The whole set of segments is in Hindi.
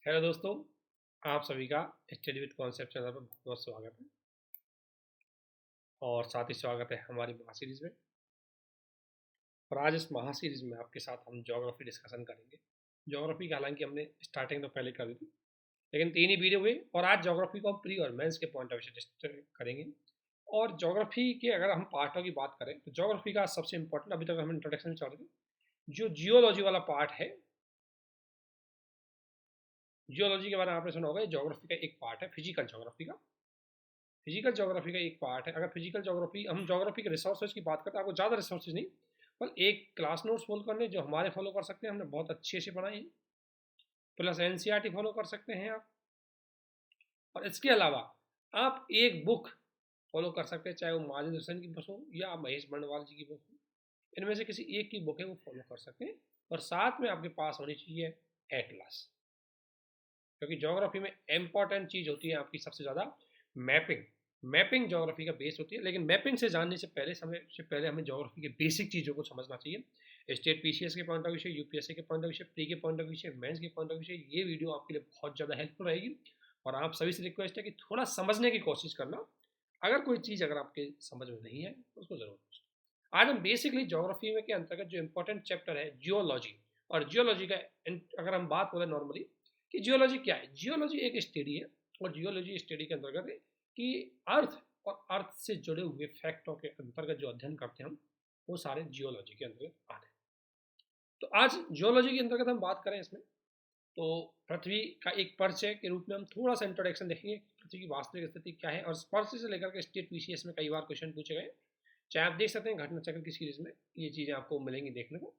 हेलो दोस्तों, आप सभी का स्टडी विद कॉन्सेप्ट चैनल पर बहुत बहुत स्वागत है। और साथ ही स्वागत है हमारी महासीरीज में। और आज इस महासीरीज में आपके साथ हम ज्योग्राफी डिस्कशन करेंगे। ज्योग्राफी की हालांकि हमने स्टार्टिंग तो पहले कर दी थी, लेकिन 3 ही वीडियो हुए और आज ज्योग्राफी को हम प्री और मेंस के पॉइंट ऑफ व्यू से करेंगे। और ज्योग्राफी के अगर हम पार्टों की बात करें तो ज्योग्राफी का सबसे इंपॉर्टेंट, अभी तक हम इंट्रोडक्शन में चल रहे थे, जो जियोलॉजी वाला पार्ट है। जियोलॉजी के बारे में आपने सुना होगा, ज्योग्राफी का एक पार्ट है, फिजिकल ज्योग्राफी का। फिजिकल ज्योग्राफी का एक पार्ट है। अगर फिजिकल ज्योग्राफी, हम ज्योग्राफी के रिसोर्सेज की बात करते हैं, आपको ज़्यादा रिसोर्सेज नहीं, पर एक क्लास नोट्स फॉलो करने जो हमारे फॉलो कर सकते हैं, हमने बहुत अच्छे से बनाए हैं। प्लस एनसीईआरटी फॉलो कर सकते हैं आप। और इसके अलावा आप एक बुक फॉलो कर सकते हैं, चाहे वो माजिद हुसैन की बुक हो या महेश बंडवाल जी की बुक हो। इनमें से किसी एक की बुक है वो फॉलो कर सकते हैं। और साथ में आपके पास होनी चाहिए एटलस, क्योंकि ज्योग्राफी में इंपॉर्टेंट चीज़ होती है आपकी सबसे ज़्यादा मैपिंग। मैपिंग ज्योग्राफी का बेस होती है, लेकिन मैपिंग से जानने से पहले हमें ज्योग्राफी के बेसिक चीज़ों को समझना चाहिए। स्टेट पीसीएस के पॉइंट ऑफ व्यू से, यूपीएससी के पॉइंट ऑफ व्यू से, प्री के पॉइंट ऑफ व्यू से, मेंस के पॉइंट ऑफ व्यू से ये वीडियो आपके लिए बहुत ज़्यादा हेल्पफुल रहेगी। और आप सभी से रिक्वेस्ट है कि थोड़ा समझने की कोशिश करना। अगर कोई चीज़ अगर आपके समझ में नहीं है तो उसको ज़रूर पूछना। आज हम बेसिकली ज्योग्राफी में के अंतर्गत जो इंपॉर्टेंट चैप्टर है जियोलॉजी, और जियोलॉजी का अगर हम बात करें नॉर्मली कि जियोलॉजी क्या है। जियोलॉजी एक स्टडी है, और जियोलॉजी स्टडी के अंतर्गत है कि अर्थ और अर्थ से जुड़े हुए फैक्टों के अंतर्गत जो अध्ययन करते हैं हम, वो सारे जियोलॉजी के अंतर्गत आते हैं। तो आज जियोलॉजी के अंतर्गत हम बात करें इसमें, तो पृथ्वी का एक परिचय के रूप में हम थोड़ा सा इंट्रोडक्शन देखेंगे, पृथ्वी की वास्तविक स्थिति क्या है। और परिचय से लेकर के स्टेट पीसीएस में कई बार क्वेश्चन पूछे गए, चाहे आप देख सकते हैं घटना चक्र की सीरीज में, ये चीज़ें आपको मिलेंगी देखने को।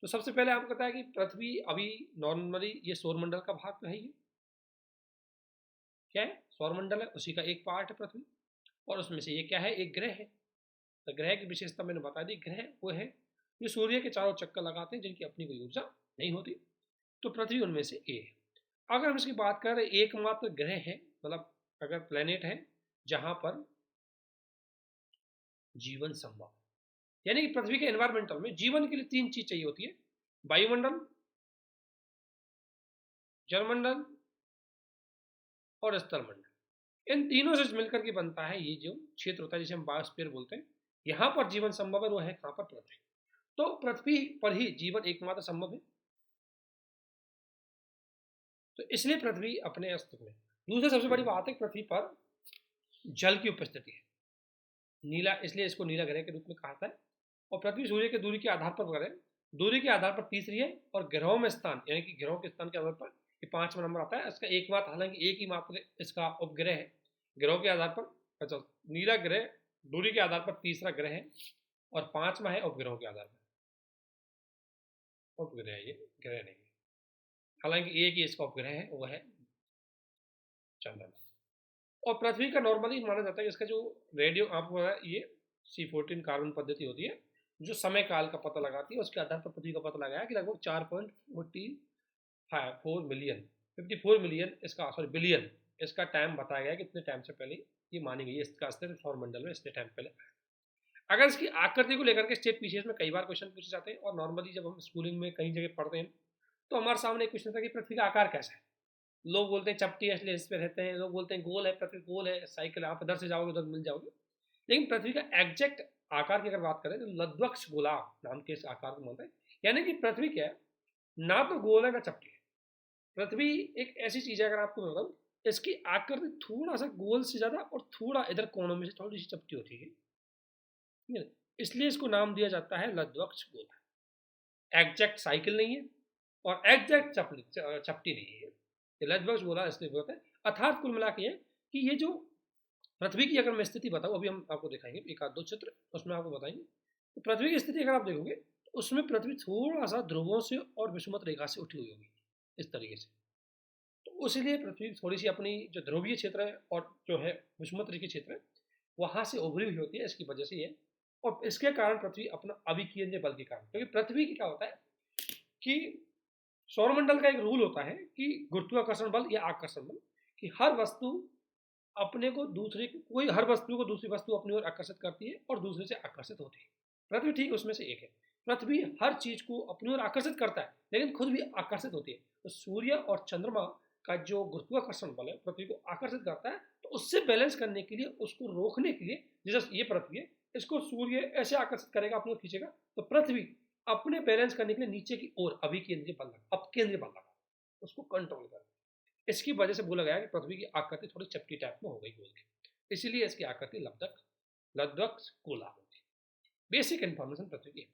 तो सबसे पहले आपको पता है कि पृथ्वी अभी नॉर्मली ये सौरमंडल का भाग तो है, ये क्या है, सौरमंडल है, उसी का एक पार्ट है पृथ्वी। और उसमें से ये क्या है, एक ग्रह है। तो ग्रह की विशेषता मैंने बता दी, ग्रह वो है जो सूर्य के चारों चक्कर लगाते हैं, जिनकी अपनी कोई ऊर्जा नहीं होती। तो पृथ्वी उनमें से एक है। अगर हम इसकी बात करें, एकमात्र ग्रह है, मतलब अगर प्लेनेट है जहां पर जीवन संभव है। यानी कि पृथ्वी के एनवायरमेंटल में जीवन के लिए 3 चीज चाहिए होती है: वायुमंडल, जलमंडल और स्थलमंडल। इन तीनों से मिलकर के बनता है ये जो क्षेत्र होता है जिसे हम बायोस्फीयर बोलते हैं। यहाँ पर जीवन संभव है, वो है कहाँ पर, पृथ्वी। तो पृथ्वी पर ही जीवन एकमात्र संभव है, तो इसलिए पृथ्वी अपने अस्तित्व में। दूसरी सबसे बड़ी बात है, पृथ्वी पर जल की उपस्थिति है। नीला, इसलिए इसको नीला ग्रह के रूप में कहा जाता है। और पृथ्वी सूर्य की दूरी के आधार पर ग्रह, दूरी के आधार पर तीसरी है। और ग्रहों में स्थान, यानी कि ग्रहों के स्थान के आधार पर ये 5वां नंबर आता है। इसका एकमात्र, हालांकि एक ही मात्र इसका उपग्रह है ग्रहों के आधार पर। अच्छा, नीला ग्रह दूरी के आधार पर तीसरा ग्रह है, और 5वां है उपग्रहों के आधार पर। उपग्रह है ये, ग्रह नहीं है। हालांकि एक ही इसका उपग्रह है, वो है चंद्रमा। और पृथ्वी का नॉर्मली माना जाता है कि इसका जो रेडियो, आपको ये C14 कार्बन पद्धति होती है जो समय काल का पता लगाती है। उसके आधार पर पृथ्वी का पता लगाया कि लगभग 4.4 मिलियन, 54 मिलियन इसका, सॉरी बिलियन इसका टाइम बताया गया कि इतने टाइम से पहले ये मानी गई है इसका अस्तित्व सौरमंडल में, इतने टाइम पहले। अगर इसकी आकृति को लेकर के स्टेट पीसीएस में कई बार क्वेश्चन पूछे जाते हैं, और नॉर्मली जब हम स्कूलिंग में कई जगह पढ़ते हैं तो हमारे सामने एक क्वेश्चन था कि पृथ्वी का आकार कैसा है। लोग बोलते हैं चपटी है इसलिए इस पे रहते हैं, लोग बोलते हैं गोल है, पृथ्वी गोल है, साइकिल आप इधर से जाओगे उधर मिल जाओगे। लेकिन पृथ्वी का एग्जैक्ट आकार की अगर बात करें तो लद्वक्ष गोलार्ध नाम के इस आकार को मानते हैं। यानी कि पृथ्वी क्या है, ना तो गोल है ना चपटी है। पृथ्वी एक ऐसी चीज है, अगर आपको मैं बताऊं, इसकी आकृति थोड़ा सा गोल से ज्यादा और थोड़ा इधर कोनों में से थोड़ी सी चपटी होती है, ठीक है। इसलिए इसको नाम दिया जाता है लद्वक्ष गोलार्ध। एग्जैक्ट साइकिल नहीं है और एग्जैक्ट चपटी नहीं है, लद्वक्ष गोलार्ध इसलिए बोलते हैं। अर्थात कुल मिला के कि ये जो पृथ्वी की अगर मैं स्थिति बताऊं, अभी हम आपको दिखाएंगे एक आध दो चित्र, उसमें आपको बताएंगे। तो पृथ्वी की स्थिति अगर आप देखोगे तो उसमें पृथ्वी थोड़ा सा ध्रुवों से और विषुमत रेखा से उठी हुई होगी इस तरीके से। तो इसलिए पृथ्वी थोड़ी सी अपनी जो ध्रुवीय क्षेत्र है और जो है विषुमत रेखी क्षेत्र है, वहां से उभरी हुई होती है, इसकी वजह से ये। और इसके कारण पृथ्वी अपना अविकीर्णीय बल के कारण, क्योंकि पृथ्वी की क्या होता है कि सौरमंडल का एक रूल होता है कि गुरुत्वाकर्षण बल या आकर्षण बल, कि हर वस्तु अपने को दूसरे, कोई हर वस्तु को दूसरी वस्तु अपनी ओर आकर्षित करती है और दूसरे से आकर्षित होती है। पृथ्वी ठीक उसमें से एक है। पृथ्वी हर चीज को अपनी ओर आकर्षित करता है लेकिन खुद भी आकर्षित होती है। तो सूर्य और चंद्रमा का जो गुरुत्वाकर्षण बल है पृथ्वी को आकर्षित करता है, तो उससे बैलेंस करने के लिए, उसको रोकने के लिए, जैसे ये पृथ्वी है, इसको सूर्य ऐसे आकर्षित करेगा, अपने को खींचेगा, तो पृथ्वी अपने बैलेंस करने के लिए नीचे की ओर अभिकेंद्रीय बल लगा, अपकेंद्रीय बल लगा, उसको कंट्रोल कर। इसकी वजह से बोला गया कि पृथ्वी की आकृति थोड़ी चपटी टाइप में हो गई गोल की, इसीलिए इसकी आकृति लद्दख गोला होती। बेसिक इंफॉर्मेशन पृथ्वी की।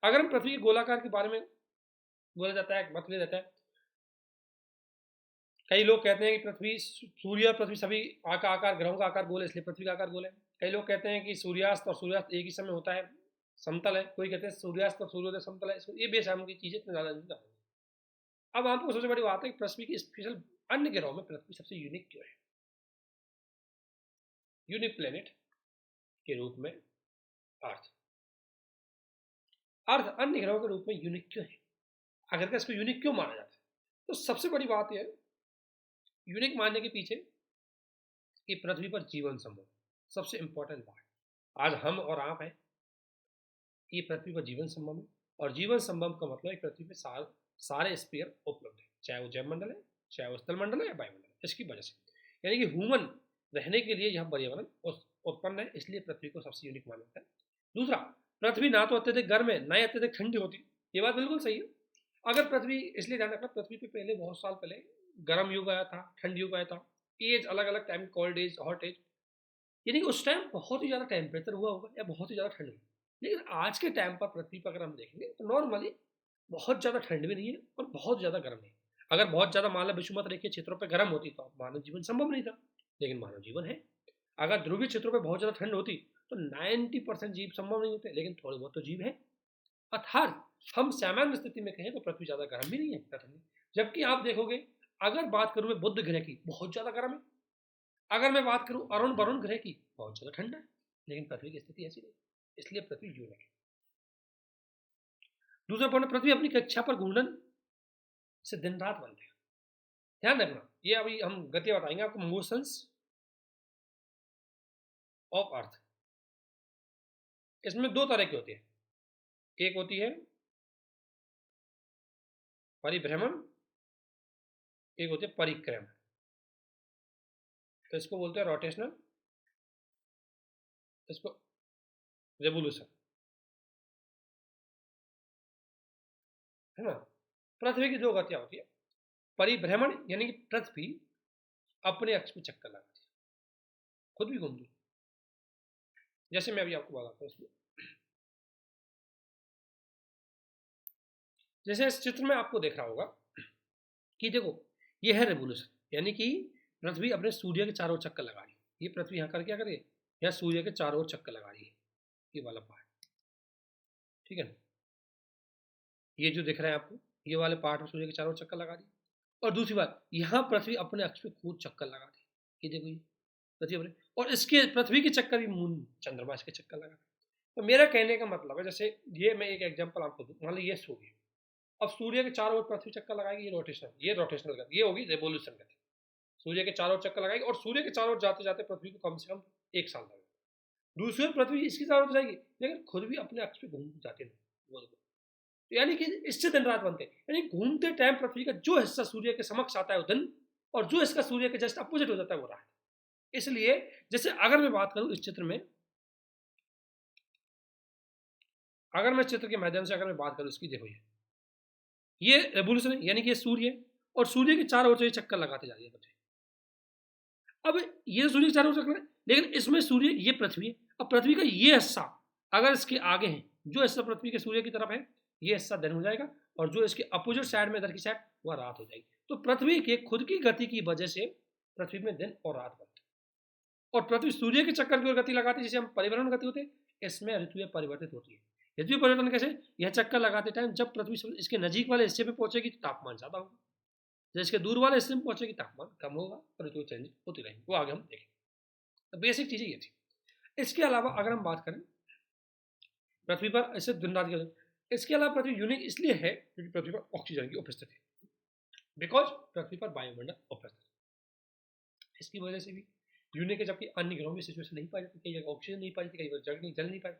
अगर हम पृथ्वी के गोलाकार के बारे में बोला जाता है, मतलब जाता है, कई लोग कहते हैं कि पृथ्वी, सूर्य और पृथ्वी सभी का आकार, ग्रहों का आकार गोल है, इसलिए पृथ्वी का आकार गोल है। कई लोग कहते हैं कि सूर्यास्त और सूर्यास्त एक ही समय होता है, समतल है। कोई कहते हैं सूर्यास्त और सूर्योदय समतल है। ये बेशक की चीजें इतनी ज्यादा नहीं जानते। अब आपको सबसे बड़ी बात है कि पृथ्वी की स्पेशल अन्य ग्रहों में पृथ्वी सबसे यूनिक क्यों है? यूनिक प्लेनेट के रूप में अर्थ अन्य ग्रहों के रूप में यूनिक क्यों है? आखिर इसको यूनिक क्यों माना जाता है? तो सबसे बड़ी बात यह है यूनिक मानने के पीछे कि पृथ्वी पर जीवन संभव, सबसे इंपॉर्टेंट बात। आज हम और आप हैं, ये पृथ्वी पर जीवन संभव है, और जीवन संभव का मतलब है पृथ्वी पर सारे स्पीयर उपलब्ध है, चाहे वो जैवमंडल है, चाहे वो स्थलमंडल है या वायुमंडल है। इसकी वजह से यानी कि ह्यूमन रहने के लिए यह पर्यावरण उत्पन्न है, इसलिए पृथ्वी को सबसे यूनिक माना जाता है। दूसरा, पृथ्वी ना तो अत्यधिक गर्म है, ना ही अत्यधिक ठंडी होती। ये बात बिल्कुल सही है। अगर पृथ्वी, इसलिए ध्यान रखना, पृथ्वी पे पहले बहुत साल पहले गर्म युग आया था, ठंड युग आया था, एज अलग अलग time, cold age, hot age, यानी कि उस टाइम बहुत ही ज़्यादा टेम्परेचर हुआ होगा या बहुत ही ज़्यादा ठंड हुई। लेकिन आज के टाइम पर पृथ्वी पर अगर हम देखेंगे तो नॉर्मली बहुत ज़्यादा ठंड भी नहीं है और बहुत ज़्यादा गर्म नहीं है। अगर बहुत ज़्यादा मान लो विषुमत रेखीय क्षेत्रों पर गर्म होती तो मानव जीवन संभव नहीं था, लेकिन मानव जीवन है। अगर ध्रुवीय क्षेत्रों पर बहुत ज़्यादा ठंड होती तो 90% जीव संभव नहीं होते, लेकिन थोड़े बहुत तो जीव है। अर्थात हम सामान्य स्थिति में कहें तो पृथ्वी ज़्यादा गर्म भी नहीं है, जबकि आप देखोगे, अगर बात करूँ मैं बुध ग्रह की, बहुत ज़्यादा गर्म है। अगर मैं बात करूं अरुण वरुण ग्रह की, बहुत ज़्यादा ठंडा है। लेकिन पृथ्वी की स्थिति ऐसी नहीं, इसलिए पृथ्वी यूनिक है। दूसरा पॉइंट, पृथ्वी अपनी कक्षा पर घूर्णन से दिन रात बनते हैं। ध्यान रखना, ये अभी हम गति बताएंगे आपको, मोशंस ऑफ अर्थ। इसमें दो तरह की होती है, एक होती है परिभ्रमण, एक होती है परिक्रमण। तो इसको बोलते हैं रोटेशनल, इसको रेवोल्यूशन, है ना। पृथ्वी की दो गतियां होती है, परिभ्रमण यानी कि पृथ्वी अपने अक्ष में चक्कर लगाती है, खुद भी घूमती है। जैसे मैं अभी आपको बताता हूँ, इसमें जैसे इस चित्र में आपको देख रहा होगा कि देखो, ये है रेवोल्यूशन, यानी कि पृथ्वी अपने सूर्य के चारों चक्कर लगा रही है। ये पृथ्वी यहाँ कर क्या कर रही है, यहाँ सूर्य के चारों ओर चक्कर लगा रही है, ये वाला पार्ट, ठीक है ना। ये जो दिख रहा है आपको, ये वाले पार्ट में सूर्य के चारों ओर चक्कर लगा रही है। और दूसरी बात, यहाँ पृथ्वी अपने अक्ष पे खुद चक्कर लगा रही है, ये देखो, ये पृथ्वी अपने, और इसके पृथ्वी के चक्कर भी मून चंद्रमा इसके चक्कर लगा। तो मेरा कहने का मतलब है, जैसे ये मैं एक एग्जाम्पल आपको दूँ, मान लो ये सूर्य, अब सूर्य के चारों ओर पृथ्वी चक्कर लगाएगी, ये रोटेशनल गति, ये होगी रेवोल्यूशन गति। सूर्य के चारों ओर चक्कर लगाएगी और सूर्य के चारों ओर जाते जाते पृथ्वी को कम से कम 1 साल लगेगा। दूसरी ओर पृथ्वी इसकी चारों ओर जाएगी, लेकिन खुद भी अपने अक्ष पे घूम जाते हैं। तो यानी कि इससे दिन रात बनते हैं, यानी घूमते टाइम पृथ्वी का जो हिस्सा सूर्य के समक्ष आता है वो दिन, और जो इसका सूर्य के जस्ट अपोजिट हो जाता है वो रात। इसलिए जैसे अगर मैं बात करूं इस चित्र में, अगर मैं चित्र के माध्यम से अगर मैं बात करूं इसकी, देखो ये रेवोल्यूशन है, यानी कि ये सूर्य और सूर्य के चारों ओर से चक्कर लगाते जा रही है पृथ्वी। अब ये सूर्य के चारों ओर चक्कर है, लेकिन इसमें सूर्य, ये पृथ्वी है। अब पृथ्वी का ये हिस्सा अगर इसके आगे है, जो हिस्सा पृथ्वी के सूर्य की तरफ है, ये हिस्सा दिन हो जाएगा, और जो इसके अपोजिट साइड में इधर की साइड, वह रात हो जाएगी। तो पृथ्वी के खुद की गति की वजह से पृथ्वी में दिन और रात बनते हैं, और पृथ्वी सूर्य के चक्कर की ओर गति लगाती है, जिसे हम परिभ्रमण गति होते हैं। इसमें ऋतुएं परिवर्तित होती है। ऋतु परिवर्तन कैसे, यह चक्कर लगाते टाइम जब पृथ्वी इसके नजीक वाले हिस्से पे पहुंचेगी तो तापमान ज्यादा होगा, जब इसके दूर वाले हिस्से में पहुंचेगी तापमान कम होगा, ऋतु चेंज होती रहेगी, वो आगे हम देखेंगे। तो बेसिक चीजें ये थी। इसके अलावा अगर हम बात करें पृथ्वी पर ऐसे दिन रात के, इसके अलावा पृथ्वी यूनिक इसलिए है क्योंकि पृथ्वी पर ऑक्सीजन की उपस्थिति है, बिकॉज पृथ्वी पर वायुमंडल उपस्थित है। इसकी वजह से भी यूनिक है, जबकि अन्य ग्रहों में सिचुएशन नहीं पाई जाती, कई जगह ऑक्सीजन नहीं पाई जाती, कई जगह जल नहीं पाई।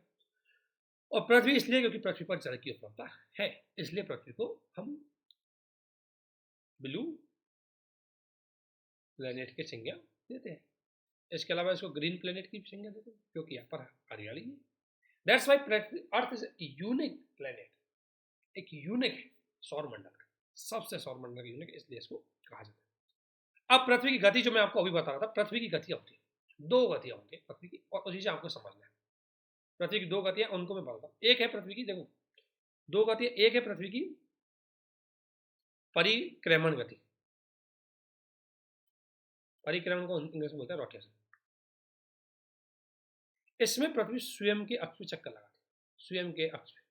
और पृथ्वी इसलिए क्योंकि पृथ्वी पर जल की उपलब्धता है, इसलिए पृथ्वी को हम ब्लू प्लेनेट की संज्ञा देते हैं। इसके अलावा इसको ग्रीन प्लेनेट की संज्ञा देते हैं क्योंकि यहाँ पर हरियाली है। That's why earth is unique planet, एक यूनिक है सौर मंडल का, सबसे सौर मंडल का यूनिक, इसलिए इसको कहा जाता है। अब पृथ्वी की गति जो मैं आपको अभी बता रहा था, पृथ्वी की गतियां होती है, दो गतियां होती है पृथ्वी की, और उसी से आपको समझना है। पृथ्वी की दो गतियां, उनको मैं बताता हूँ। एक है पृथ्वी की, देखो दो गतियां, एक है पृथ्वी की परिक्रमण गति, परिक्रमण को इंग्लिश में बोलते हैं रोटेशन। इसमें पृथ्वी स्वयं के अक्ष पे चक्कर लगाती है, स्वयं के अक्ष पे,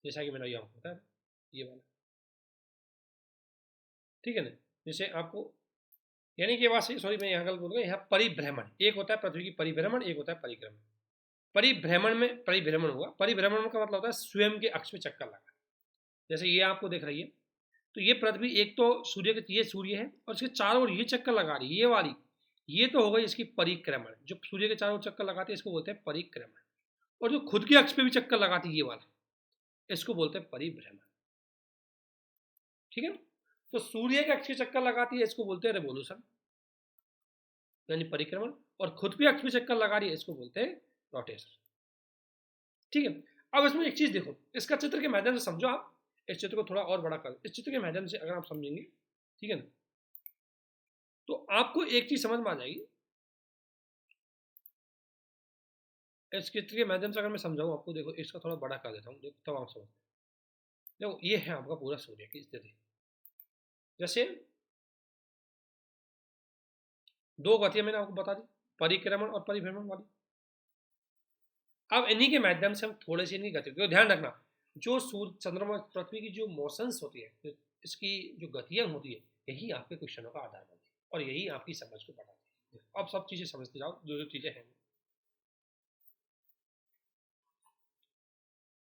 जैसा कि मैंने ये आपको बताया ये वाला, ठीक है ना। जैसे आपको यानी कि बात, सॉरी मैं यहाँ गलत बोल गया, यहाँ परिभ्रमण एक होता है पृथ्वी की परिभ्रमण, एक होता है परिक्रमण। परिभ्रमण में परिभ्रमण हुआ, परिभ्रमण का मतलब होता है स्वयं के अक्ष पे चक्कर लगा। जैसे ये आपको दिख रही है, तो ये पृथ्वी एक तो सूर्य के, ये सूर्य है और इसके चारों ओर ये चक्कर लगा रही है, ये वाली, ये तो हो गई इसकी परिक्रमण, जो सूर्य के चारों ओर चक्कर लगाती है इसको बोलते हैं परिक्रमण। और जो खुद के अक्ष पे भी चक्कर लगाती है ये वाला, इसको बोलते हैं परिभ्रमण, ठीक है। तो सूर्य के अक्ष के चक्कर लगाती है इसको बोलते हैं रेवोल्यूशन यानी परिक्रमण, और खुद पे अक्ष पे चक्कर लगा रही है इसको बोलते हैं रोटेशन, ठीक है। अब इसमें एक चीज देखो, इसका चित्र के माध्यम से समझो आप, इस चित्र को थोड़ा और बड़ा कर, इस चित्र के माध्यम से अगर आप समझेंगे, ठीक है ना, तो आपको एक चीज समझ में आ जाएगी। इस चित्र के माध्यम से अगर मैं समझाऊं आपको, देखो इसका थोड़ा बड़ा कर देता हूँ, देखो तब आप समझ। देखो ये है आपका पूरा सूर्य की स्थिति, जैसे दो गतियां मैंने आपको बता दी, परिक्रमण और परिभ्रमण वाली। अब इन्हीं के माध्यम से हम थोड़े से इनकी गति, तो ध्यान रखना, जो सूर्य चंद्रमा पृथ्वी की जो मोशंस होती है, इसकी जो गतियां होती है, यही आपके क्वेश्चनों का आधार बनती है और यही आपकी समझ को बढ़ाती है। अब सब चीजें समझते जाओ, जो जो चीजें हैं।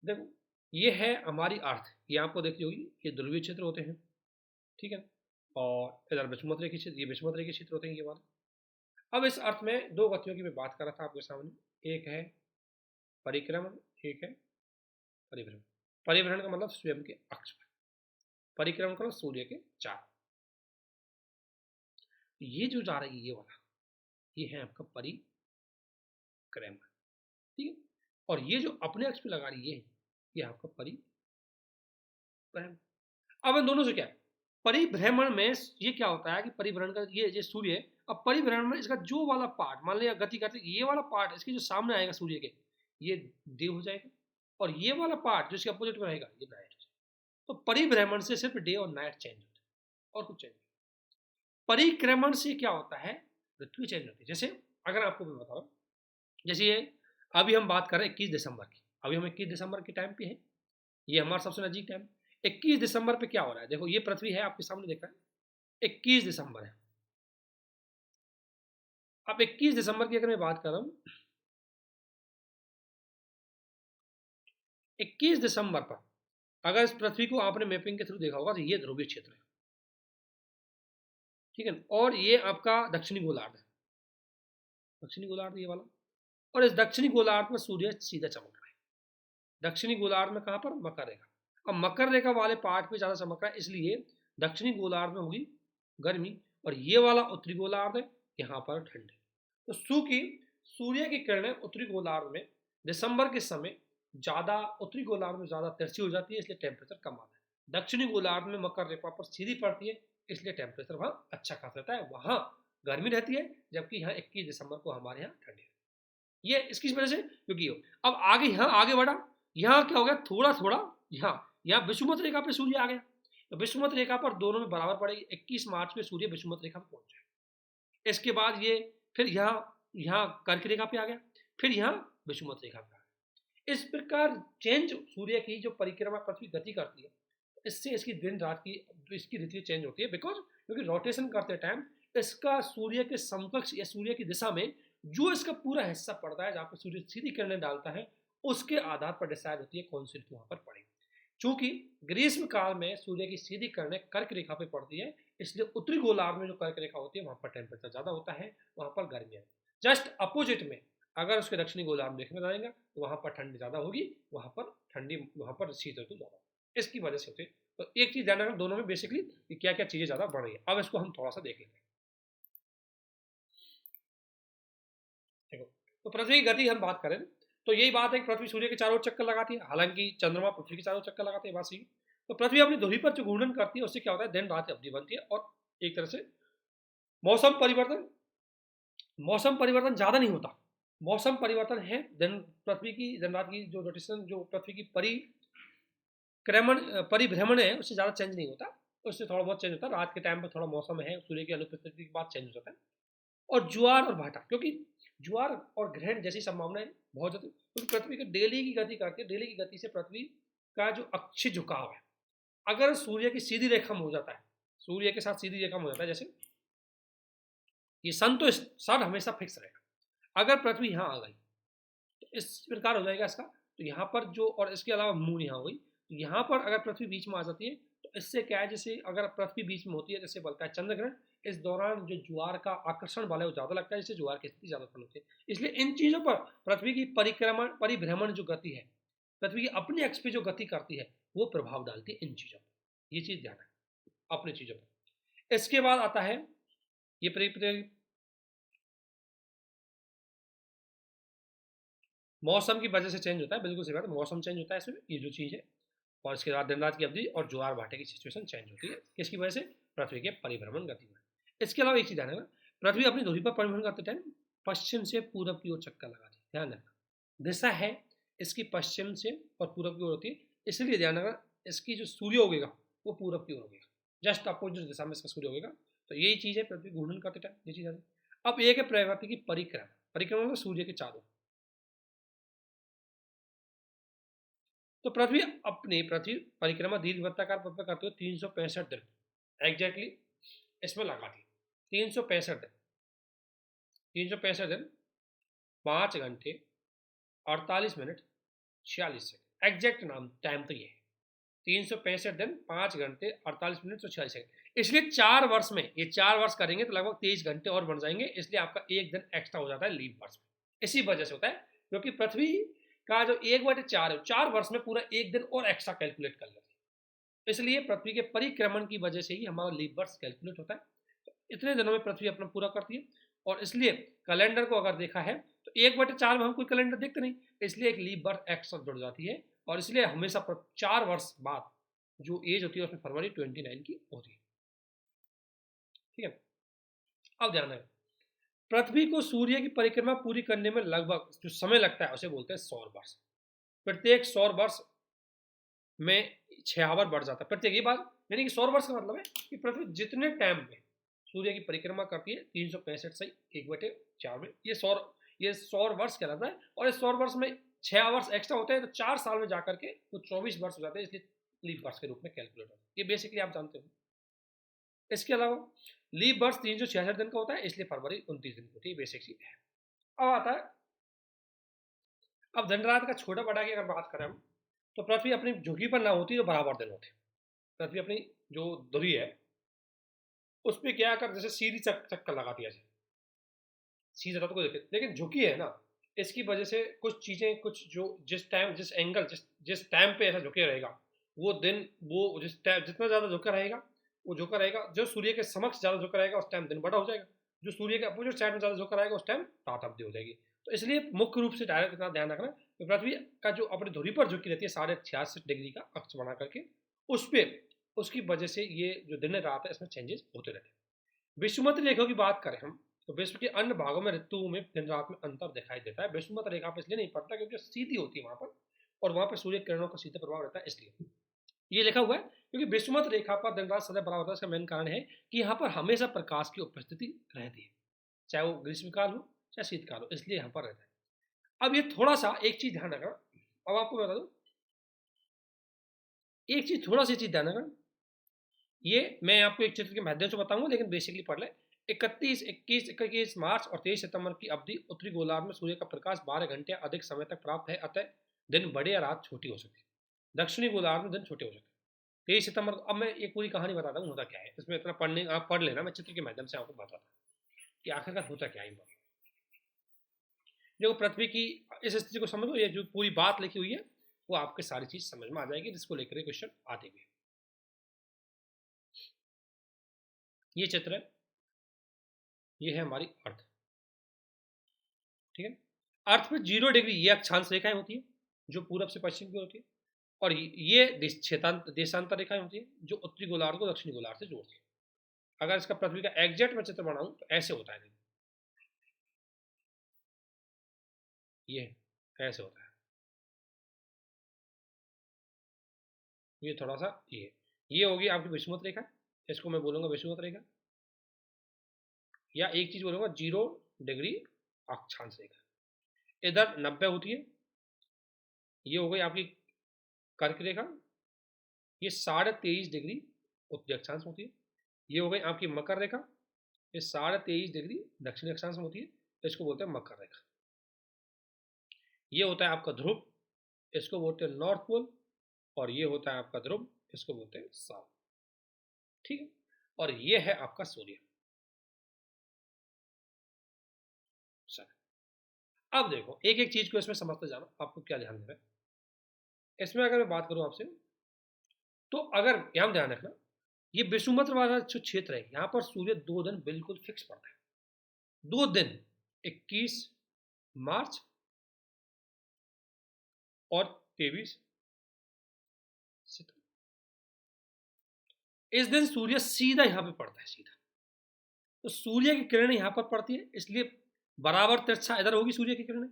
देखो ये है हमारी अर्थ, ये आपको देखी होगी, ये ध्रुवीय क्षेत्र होते हैं, ठीक है, और इधर विषुवत रेखा क्षेत्र, ये विषुवत रेखा क्षेत्र होते हैं ये वाले। अब इस अर्थ में दो गतियों की मैं बात कर रहा था आपके सामने, एक है परिक्रमण, एक है परिभ्रमण। परिभ्रमण का मतलब स्वयं के अक्ष पर, परिक्रमण का मतलब सूर्य के चार। ये जो जा रही है ये वाला, ये है आपका परिक्रमण, ठीक है, और ये जो अपने अक्ष पे लगा रही है ये आपका परिभ्रमण। अब इन दोनों से क्या है, परिभ्रमण में ये क्या होता है कि परिभ्रमण का ये सूर्य है, अब परिभ्रमण में इसका जो वाला पार्ट, मान लिया गति करते ये वाला पार्ट इसके जो सामने आएगा सूर्य के, ये डे हो जाएगा, और ये वाला पार्ट जो इसके अपोजिट में रहेगा ये नाइट हो जाएगा। तो परिभ्रमण से सिर्फ डे और नाइट चेंज होता है और कुछ चेंज नहीं। परिक्रमण से क्या होता है, ऋतु चेंज होती है। जैसे अगर आपको मैं बताऊं, जैसे ये अभी हम बात कर रहे हैं 21 दिसंबर की, अभी हम 21 दिसंबर के टाइम पे है, ये हमारा सबसे नजीक टाइम। 21 दिसंबर पे क्या हो रहा है, देखो ये पृथ्वी है आपके सामने देख रहा है, 21 दिसंबर है। अब 21 दिसंबर की अगर मैं बात कर रहा हूं, 21 दिसंबर पर अगर इस पृथ्वी को आपने मैपिंग के थ्रू देखा होगा तो ये ध्रुवीय क्षेत्र है, ठीक है, और ये आपका दक्षिणी गोलार्ध है, दक्षिणी गोलार्ध ये वाला, और इस दक्षिणी गोलार्ध में सूर्य सीधा चमक रहा है। दक्षिणी गोलार्ध में कहां पर, मकर रेखा। अब मकर रेखा वाले पार्ट पे ज्यादा चमक रहा है, इसलिए दक्षिणी गोलार्ध में होगी गर्मी, और ये वाला उत्तरी गोलार्ध है, यहाँ पर ठंड है। तो चूंकि सूर्य की किरणें उत्तरी गोलार्ध में दिसंबर के समय ज्यादा, उत्तरी गोलार्ध में ज्यादा तिरछी हो जाती है, इसलिए टेम्परेचर कम आता है। दक्षिणी गोलार्ध में मकर रेखा पर सीधी पड़ती है, इसलिए टेम्परेचर वहां अच्छा खासा रहता है, वहां गर्मी रहती है, जबकि यहाँ 21 दिसंबर को हमारे यहाँ ठंडी है। ये इसकी वजह से, क्योंकि अब आगे यहाँ आगे बढ़ा, यहाँ क्या हो गया, थोड़ा थोड़ा यहाँ यहाँ विषुवत रेखा पे सूर्य आ गया, तो विषुवत रेखा पर दोनों में बराबर पड़ेगी, 21 मार्च में सूर्य विषुवत रेखा पर पहुंच जाएगा। इसके बाद ये फिर यहाँ कर्क रेखा पे आ गया, फिर यहाँ विषुवत रेखा पे आ गया। इस प्रकार चेंज सूर्य की जो परिक्रमा पृथ्वी गति करती है, इससे इसकी दिन रात की इसकी ऋतु चेंज होती है, बिकॉज क्योंकि रोटेशन करते टाइम इसका सूर्य के समकक्ष या सूर्य की दिशा में जो इसका पूरा हिस्सा पड़ता है, जहाँ पर सूर्य सीधी किरणें डालता है, उसके आधार पर डिसाइड होती है कौन सी ऋतु वहां पर पड़ेगी। चूंकि ग्रीष्म काल में सूर्य की सीधी किरणें कर्क रेखा पे पड़ती है, इसलिए उत्तरी गोलार्ध में जो कर्क रेखा होती है वहां पर टेम्परेचर ज्यादा होता है, वहां पर गर्मियां। जस्ट अपोजिट में अगर उसके दक्षिणी गोलार्ध देखने जाएंगे तो वहां पर ठंडी ज्यादा होगी, वहां पर ठंडी, वहां पर शीत ऋतु ज्यादा, इसकी वजह से होती है तो एक चीज ध्यान रखना दोनों में बेसिकली क्या क्या चीजें ज्यादा बढ़ रही है। अब इसको हम थोड़ा सा देख लेते हैं। देखो, तो पृथ्वी की गति हम बात करें तो यही बात है कि पृथ्वी सूर्य के चारों चक्कर लगाती है, हालांकि चंद्रमा पृथ्वी के चारों चक्कर लगाते हैं, बात सही। तो पृथ्वी अपनी धुरी पर जो घूर्णन करती है उससे क्या होता है, दिन रात की अवधि बनती है और एक तरह से मौसम परिवर्तन, मौसम परिवर्तन ज्यादा नहीं होता। मौसम परिवर्तन है दिन पृथ्वी की दिन रात की जो रोटेशन, जो पृथ्वी की परिभ्रमण है उससे ज्यादा चेंज नहीं होता, उससे थोड़ा बहुत चेंज होता है। रात के टाइम पर थोड़ा मौसम है सूर्य की अनुपस्थिति के बाद चेंज हो जाता है। और ज्वार और भाटा, क्योंकि ज्वार और ग्रहण जैसी संभावनाएं बहुत ज्यादा, क्योंकि पृथ्वी की डेली की गति करती है, डेली की गति से पृथ्वी का जो अक्षीय झुकाव है, अगर सूर्य की सीधी रेखा में हो जाता है, सूर्य के साथ सीधी रेखा में हो जाता है, जैसे ये सन, तो सन हमेशा फिक्स रहेगा। अगर पृथ्वी यहाँ आ गई तो इस प्रकार हो जाएगा इसका, तो यहाँ पर जो, और इसके अलावा मून यहाँ हो गई, तो यहाँ पर अगर पृथ्वी बीच में आ जाती है तो इससे क्या है, जैसे अगर पृथ्वी बीच में होती है जैसे बोलता है चंद्र ग्रहण, इस दौरान जो ज्वार का आकर्षण बल है वो ज्यादा लगता है, जिससे ज्वार की स्थिति ज्यादा उत्पन्न होती है। इसलिए इन चीजों पर पृथ्वी की परिभ्रमण जो गति है, पृथ्वी की अपने एक्स पे जो गति करती है वो प्रभाव डालती है इन चीजों पर। ये चीज ध्यान है अपनी चीजों पर। इसके बाद आता है ये मौसम की वजह से चेंज होता है, बिल्कुल सही बात है, मौसम चेंज होता है इसमें, ये जो चीज़ है। और इसके बाद दिन रात की अवधि और ज्वार भाटे की सिचुएशन चेंज होती है, किसकी वजह से, पृथ्वी के परिभ्रमण गति में। इसके अलावा एक चीज ध्यान रखना, पृथ्वी अपनी धुरी पर परिभ्रमण करते टाइम पश्चिम से पूरब की ओर चक्कर लगाती है, ध्यान रखना दिशा है इसकी पश्चिम से और पूरब की ओर होती है, इसलिए ध्यान रखना इसकी जो सूर्य होगा वो पूरब की ओर होगा, जस्ट अपोजिट दिशा में इसका सूर्य होगा। तो यही चीज है पृथ्वी घूर्णन करते टाइम, ये चीज। अब एक है प्रकृति की परिक्रमा, परिक्रमा में सूर्य के चारों। तो पृथ्वी परिक्रमा दीर्घवृत्ताकार पथ पर करते हुए 365 दिन एग्जैक्टली इसमें लगाती है। 365 दिन, 365 दिन 5 घंटे 48 मिनट 46 सेकंड, एग्जैक्ट नाम टाइम तो ये है। 365 दिन 5 घंटे 48 मिनट और 46 सेकंड। इसलिए 4 वर्ष में, ये 4 वर्ष करेंगे तो लगभग 23 घंटे और बन जाएंगे, इसलिए आपका एक दिन एक्स्ट्रा हो जाता है लीप वर्ष में। इसी वजह से होता है क्योंकि पृथ्वी का जो 1/4 है, 4 वर्ष में पूरा एक दिन और एक्स्ट्रा कैलकुलेट कर लेते हैं, इसलिए पृथ्वी के परिक्रमण की वजह से ही हमारा लीप वर्ष कैलकुलेट होता है। तो इतने दिनों में पृथ्वी अपना पूरा करती है, और इसलिए कैलेंडर को अगर देखा है तो 1/4 में हम कोई कैलेंडर देखते नहीं, इसलिए एक लीप वर्ष एक्स्ट्रा जुड़ जाती है, और इसलिए हमेशा 4 वर्ष बाद जो एज होती है उसमें फरवरी 29 की होती है। ठीक है, अब ध्यान है पृथ्वी को सूर्य की परिक्रमा पूरी करने में लगभग जो समय लगता है उसे बोलते हैं सौर वर्ष। प्रत्येक सौर वर्ष में 6 आवर बढ़ जाता है प्रत्येक, ये बात यानी कि सौर वर्ष का मतलब है कि पृथ्वी जितने टाइम में सूर्य की परिक्रमा करती है 365 से 1/4 में, ये सौर वर्ष कहलाता है। और इस सौर वर्ष में 6 आवर्स एक्स्ट्रा होते हैं, तो 4 साल में जाकर के वो 24 वर्ष हो जाते हैं, इसलिए लीप वर्ष के रूप में कैलकुलेट होता है। ये बेसिकली आप जानते हो। इसके अलावा लीप वर्ष 366 दिन का होता है, इसलिए फरवरी 29 दिन की होती है, बेसिक चीज है। अब आता है, अब धनरात का छोटा बड़ा की अगर बात करें हम, तो पृथ्वी अपनी झुकी पर ना होती तो बराबर दिन होते। पृथ्वी अपनी जो धुरी है उस पर क्या कर, जैसे सीधी चक्कर लगाती है, सीधा तो देखे, लेकिन झुकी है ना, इसकी वजह से कुछ चीजें, कुछ जो जिस टाइम जिस एंगल जिस टाइम पे ऐसा झुके रहेगा वो दिन, वो जिस टाइम जितना ज्यादा झुका रहेगा वो झुका रहेगा, जो सूर्य के समक्ष ज्यादा झुका रहेगा उस टाइम दिन बड़ा हो जाएगा, जो सूर्य के अपोजिट साइड में ज्यादा झुका रहेगा उस टाइम रात अवधि हो जाएगी। तो इसलिए मुख्य रूप से डायरेक्ट इतना ध्यान रखना कि पृथ्वी का जो अपनी धुरी पर झुकी रहती है 66.5 डिग्री का अक्ष बना करके, उस पर उसकी वजह से ये जो दिन रात है इसमें चेंजेस होते रहते हैं। विषुमत रेखा की बात करें हम, तो विश्व के अन्य भागों में ऋतुओं में दिन रात में अंतर दिखाई देता है, विषुमत रेखा पर इसलिए नहीं पड़ता क्योंकि सीधी होती है वहां पर, और वहां पर सूर्य किरणों का सीधा प्रभाव रहता है, इसलिए ये लिखा हुआ है। क्योंकि विषुमत रेखा पर दिन रात सदैव बराबर होता है, इसका मेन कारण है कि यहाँ पर हमेशा प्रकाश की उपस्थिति रहती है, चाहे वो ग्रीष्मकाल हो चाहे शीतकाल हो, इसलिए यहाँ पर रहता है। अब ये थोड़ा सा एक चीज ध्यान रखना, अब आपको बता दो एक चीज, थोड़ा सी चीज ध्यान रखना, ये मैं आपको एक चित्र के माध्यम से बताऊंगा, लेकिन बेसिकली पढ़ ले। 21 मार्च और 23 सितंबर की अवधि उत्तरी गोलार्ध में सूर्य का प्रकाश 12 घंटे अधिक समय तक प्राप्त है, अतः दिन बड़े या रात छोटी हो सकती है। दक्षिणी गोलार्ध में दिन छोटे हो सकते हैं। 23 सितंबर, अब मैं एक पूरी कहानी बताता हूँ होता क्या है इसमें, इतना पढ़ने आप पढ़ लेना, मैं चित्र के माध्यम से आपको बताता हूँ कि आखिरकार होता क्या है। देखो पृथ्वी की इस स्थिति को समझो, ये जो पूरी बात लिखी हुई है वो आपके सारी चीज समझ में आ जाएगी, जिसको लेकर क्वेश्चन आते भी। ये चित्र है, ये है हमारी अर्थ, ठीक है। अर्थ में 0 डिग्री ये अक्षांश रेखाएं होती है जो पूरब से पश्चिम की होती है, और ये देशांतर रेखाएं होती है जो उत्तरी गोलार्ध को दक्षिणी गोलार्ध से जोड़ती है। अगर इसका पृथ्वी का एग्जैक्ट मैं चित्र बनाऊं तो ऐसे होता है, ये ऐसे होता है, ये थोड़ा सा ये होगी आपकी विषुवत रेखा, इसको मैं बोलूंगा विषुवत रेखा, या एक चीज बोलूंगा 0 डिग्री अक्षांश रेखा। इधर 90 होती है, ये हो गई आपकी कर्क रेखा, ये 23.5 डिग्री उत्तरी अक्षांश होती है। ये हो गई आपकी मकर रेखा, ये 23.5 डिग्री दक्षिणी अक्षांश में होती है, इसको बोलते हैं मकर रेखा। ये होता है आपका ध्रुव, इसको बोलते हैं नॉर्थ पोल, और ये होता है आपका ध्रुव, इसको बोलते हैं साउथ, ठीक है। और ये है आपका सूर्य। अब देखो एक एक चीज को इसमें समझते जाना, आपको क्या ध्यान देना है इसमें। अगर मैं बात करूं आपसे, तो अगर यहां ध्यान रखना, ये विषुवत वाला जो क्षेत्र है यहां पर सूर्य 2 दिन बिल्कुल फिक्स पड़ता है, 2 दिन, 21 मार्च और 23 सितंबर। इस दिन सूर्य सीधा यहां पे पड़ता है, सीधा। तो सूर्य की किरणें यहां पर पड़ती है, इसलिए बराबर तिरछा इधर होगी सूर्य की किरणें,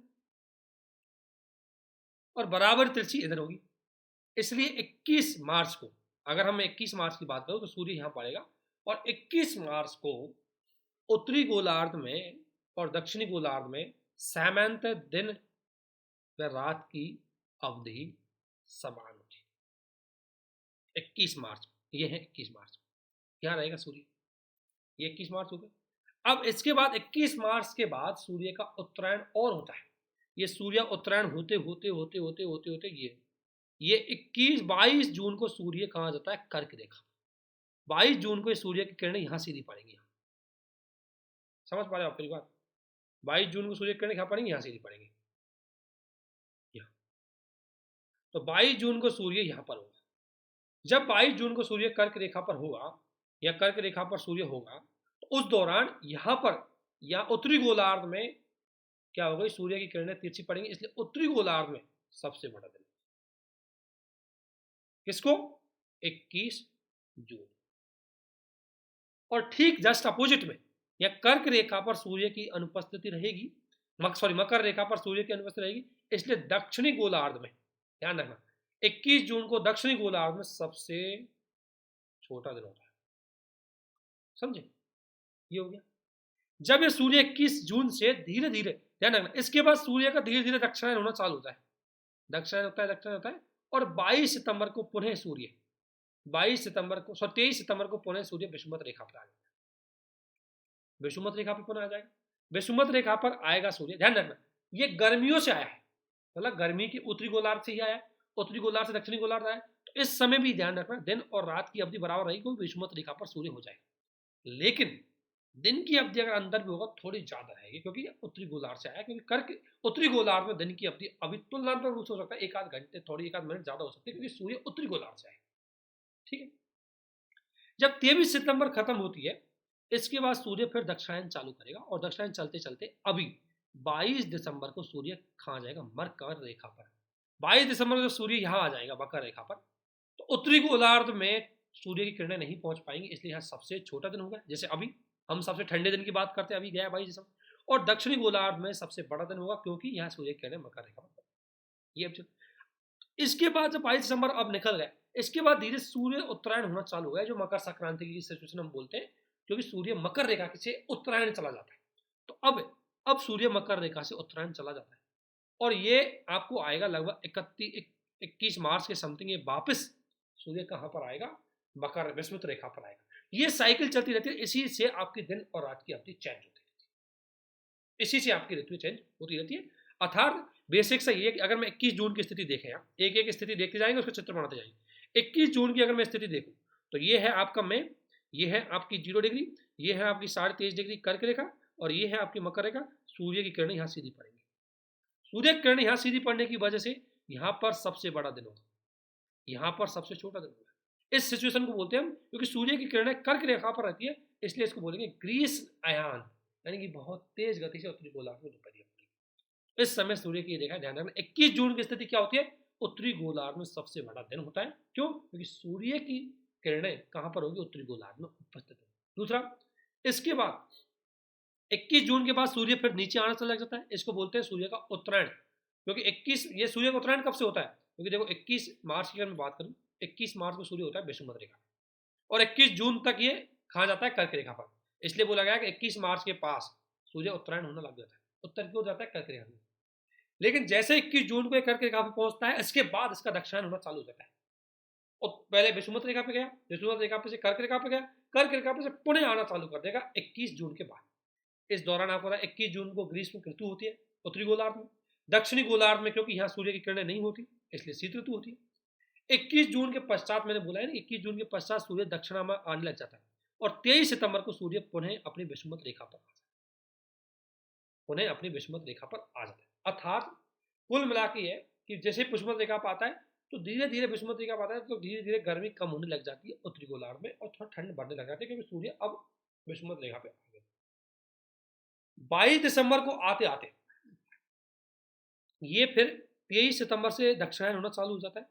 और बराबर तिरछी इधर होगी। इसलिए 21 मार्च को, अगर हम 21 मार्च की बात करें तो सूर्य यहां पड़ेगा, और 21 मार्च को उत्तरी गोलार्ध में और दक्षिणी गोलार्ध में सामान्यतः दिन व रात की अवधि समान होती है। 21 मार्च, ये है 21 मार्च, यहां रहेगा सूर्य, ये 21 मार्च हो गया। अब इसके बाद 21 मार्च के बाद सूर्य का उत्तरायण और होता है। ये सूर्य उत्तरायण होते होते होते होते होते होते ये 22 जून को सूर्य कहां जाता है, कर्क रेखा। 22 जून को सूर्य की किरणें यहां सीधी पड़ेंगी, यहां समझ पा रहे हो आप मेरी बात। 22 जून को सूर्य की किरणें यहां पड़ेंगी, यहां सीधी पड़ेंगी, यहां। तो 22 जून को सूर्य यहां पर होगा। जब 22 जून को सूर्य कर्क रेखा पर होगा, या कर्क रेखा पर सूर्य होगा, तो उस दौरान यहां पर या उत्तरी गोलार्ध में क्या होगा, सूर्य की किरणें तिरछी पड़ेंगी, इसलिए उत्तरी गोलार्ध में सबसे बड़ा दिन किसको, 21 जून। और ठीक जस्ट अपोजिट में या कर्क रेखा पर सूर्य की अनुपस्थिति रहेगी, मकर रेखा पर सूर्य की अनुपस्थिति रहेगी, इसलिए दक्षिणी गोलार्ध में ध्यान रखना 21 जून को दक्षिणी गोलार्ध में सबसे छोटा दिन होता है, समझे। ये हो गया। जब ये सूर्य 21 जून से धीरे धीरे, ध्यान रखना, इसके बाद सूर्य का धीरे धीरे दक्षिणायन होना चालू होता है, दक्षिणायन होता है, और 22 सितंबर को पुनः सूर्य 23 सितंबर को पुनः सूर्य विषुवत रेखा पर आ जाएगा, विषुवत रेखा पर पुनः आ जाएगा। विषुवत रेखा पर आएगा सूर्य, ध्यान रखना ये गर्मियों से आया है, मतलब गर्मी की उत्तरी गोलार्ध से ही आया, उत्तरी गोलार्ध से दक्षिणी गोलार्ध आया। तो इस समय भी ध्यान रखना दिन और रात की अवधि बराबर रहेगी, क्योंकि विषुवत रेखा पर सूर्य हो जाएगा। लेकिन दिन की अवधि अगर अंदर भी होगा थोड़ी ज्यादा रहेगी, क्योंकि उत्तरी गोलार्ध से आया, क्योंकि कर्क उत्तरी गोलार्ध में दिन की अवधि अभी तुलनात्मक रूप से हो सकता है 1 आध घंटे, थोड़ी 1 आध मिनट ज्यादा हो सकती है, क्योंकि सूर्य उत्तरी गोलार्ध से आए, ठीक है। जब 23 सितंबर खत्म होती है, इसके बाद सूर्य फिर दक्षिणायन चालू करेगा, और दक्षिणायन चलते चलते अभी 22 दिसंबर को सूर्य कहां जाएगा, मकर रेखा पर। 22 दिसंबर को सूर्य यहां आ जाएगा मकर रेखा पर, तो उत्तरी गोलार्ध में सूर्य की किरणें नहीं पहुंच पाएंगी, इसलिए यहाँ सबसे छोटा दिन होगा। जैसे अभी हम सबसे ठंडे दिन की बात करते हैं, अभी गया 22 दिसंबर, और दक्षिणी गोलार्ध में सबसे बड़ा दिन होगा, क्योंकि यहाँ सूर्य की किरणें मकर रेखा पर। ये इसके बाद जब 22 दिसंबर अब निकल गए, इसके बाद धीरे सूर्य उत्तरायण होना चालू हुआ है, जो मकर संक्रांति की सिचुएशन हम बोलते हैं, क्योंकि सूर्य मकर रेखा से उत्तरायण चला जाता है। तो अब सूर्य मकर रेखा से उत्तरायण चला जाता है, और ये आपको आएगा लगभग 21 मार्च के समथिंग, ये वापस सूर्य कहां पर आएगा, मकर विषुवत रेखा पर आएगा। ये साइकिल चलती रहती है, इसी से आपकी दिन और रात की अवधि चेंज होती रहती है, इसी से आपकी ऋतु चेंज होती रहती है। अर्थात बेसिक से ये कि अगर मैं 21 जून की स्थिति देखें, यहाँ एक एक स्थिति देखते जाएंगे, उसका चित्र बनाते जाएंगे। 21 जून की अगर मैं स्थिति देखूं, तो ये है आपका मई, ये है आपकी 0 डिग्री, ये है आपकी 23.5 डिग्री कर्क रेखा, और ये है आपकी मकर रेखा। सूर्य की किरणें यहाँ सीधी पड़ेंगी, सूर्य की किरणें यहाँ सीधी पड़ने की वजह से यहाँ पर सबसे बड़ा दिन होगा, यहाँ पर सबसे छोटा दिन होगा। इस सिचुएशन को बोलते हैं हम, क्योंकि सूर्य की किरणें कर्क रेखा पर रहती है, इसलिए इसको बोलेंगे ग्रीस अयान, यानी कि बहुत तेज गति से उत्तरी गोलार्ध में दिखाई देती है। इस समय सूर्य की रेखा ध्यान रखना, 21 जून की स्थिति क्या होती है, उत्तरी गोलार्ध में सबसे बड़ा दिन होता है। क्यों? क्योंकि सूर्य की किरणें कहां पर होगी, उत्तरी गोलार्ध में उपस्थित है। दूसरा, इसके बाद 21 जून के बाद सूर्य फिर नीचे आना चला जाता है, इसको बोलते हैं सूर्य का उत्तरायण। क्योंकि 21 ये सूर्य का उत्तरायण कब से होता है, क्योंकि देखो 21 मार्च की अगर मैं बात करूं, 21 मार्च को सूर्य होता है विषुवत रेखा और 21 जून तक ये कहा जाता है कर्क रेखा पर, इसलिए बोला गया कि 21 मार्च के पास सूर्य उत्तरायण होने लग जाता है, उत्तर की ओर जाता है कर्क रेखा में। लेकिन जैसे 21 जून को कर्क रेखा पर पहुंचता है, इसके बाद इसका दक्षिणायन होना चालू हो जाता है। और पहले विषुवत रेखा पे गया, विषुवत रेखा पे से कर्क रेखा पे गया, कर्क रेखा पे से पुणे आना चालू कर देगा 21 जून के बाद। इस दौरान आपको पता है 21 जून को ग्रीष्म ऋतु होती है उत्तरी गोलार्ध में। दक्षिणी गोलार्ध में क्योंकि यहाँ सूर्य की किरणें नहीं होती, इसलिए शीत ऋतु होती है। 21 जून के पश्चात मैंने बोला है ना, 21 जून के पश्चात सूर्य दक्षिणा में आने लग जाता है और 23 सितंबर को सूर्य पुनः अपनी विषुवत रेखा पर आ जाता है, पुनः अपनी विषुवत रेखा पर आ जाता है। अर्थात कुल मिला के है कि जैसे विषुवत रेखा पर आता है तो धीरे धीरे विषुवत रेखा पर आता है तो धीरे धीरे गर्मी कम होने लग जाती है उत्तरी गोलार्ध में और थोड़ा ठंड बढ़ने लग जाती है, क्योंकि सूर्य अब विषुवत रेखा पे आ गया। 22 दिसंबर को आते आते ये फिर 23 सितंबर से दक्षिणायन होना चालू हो जाता है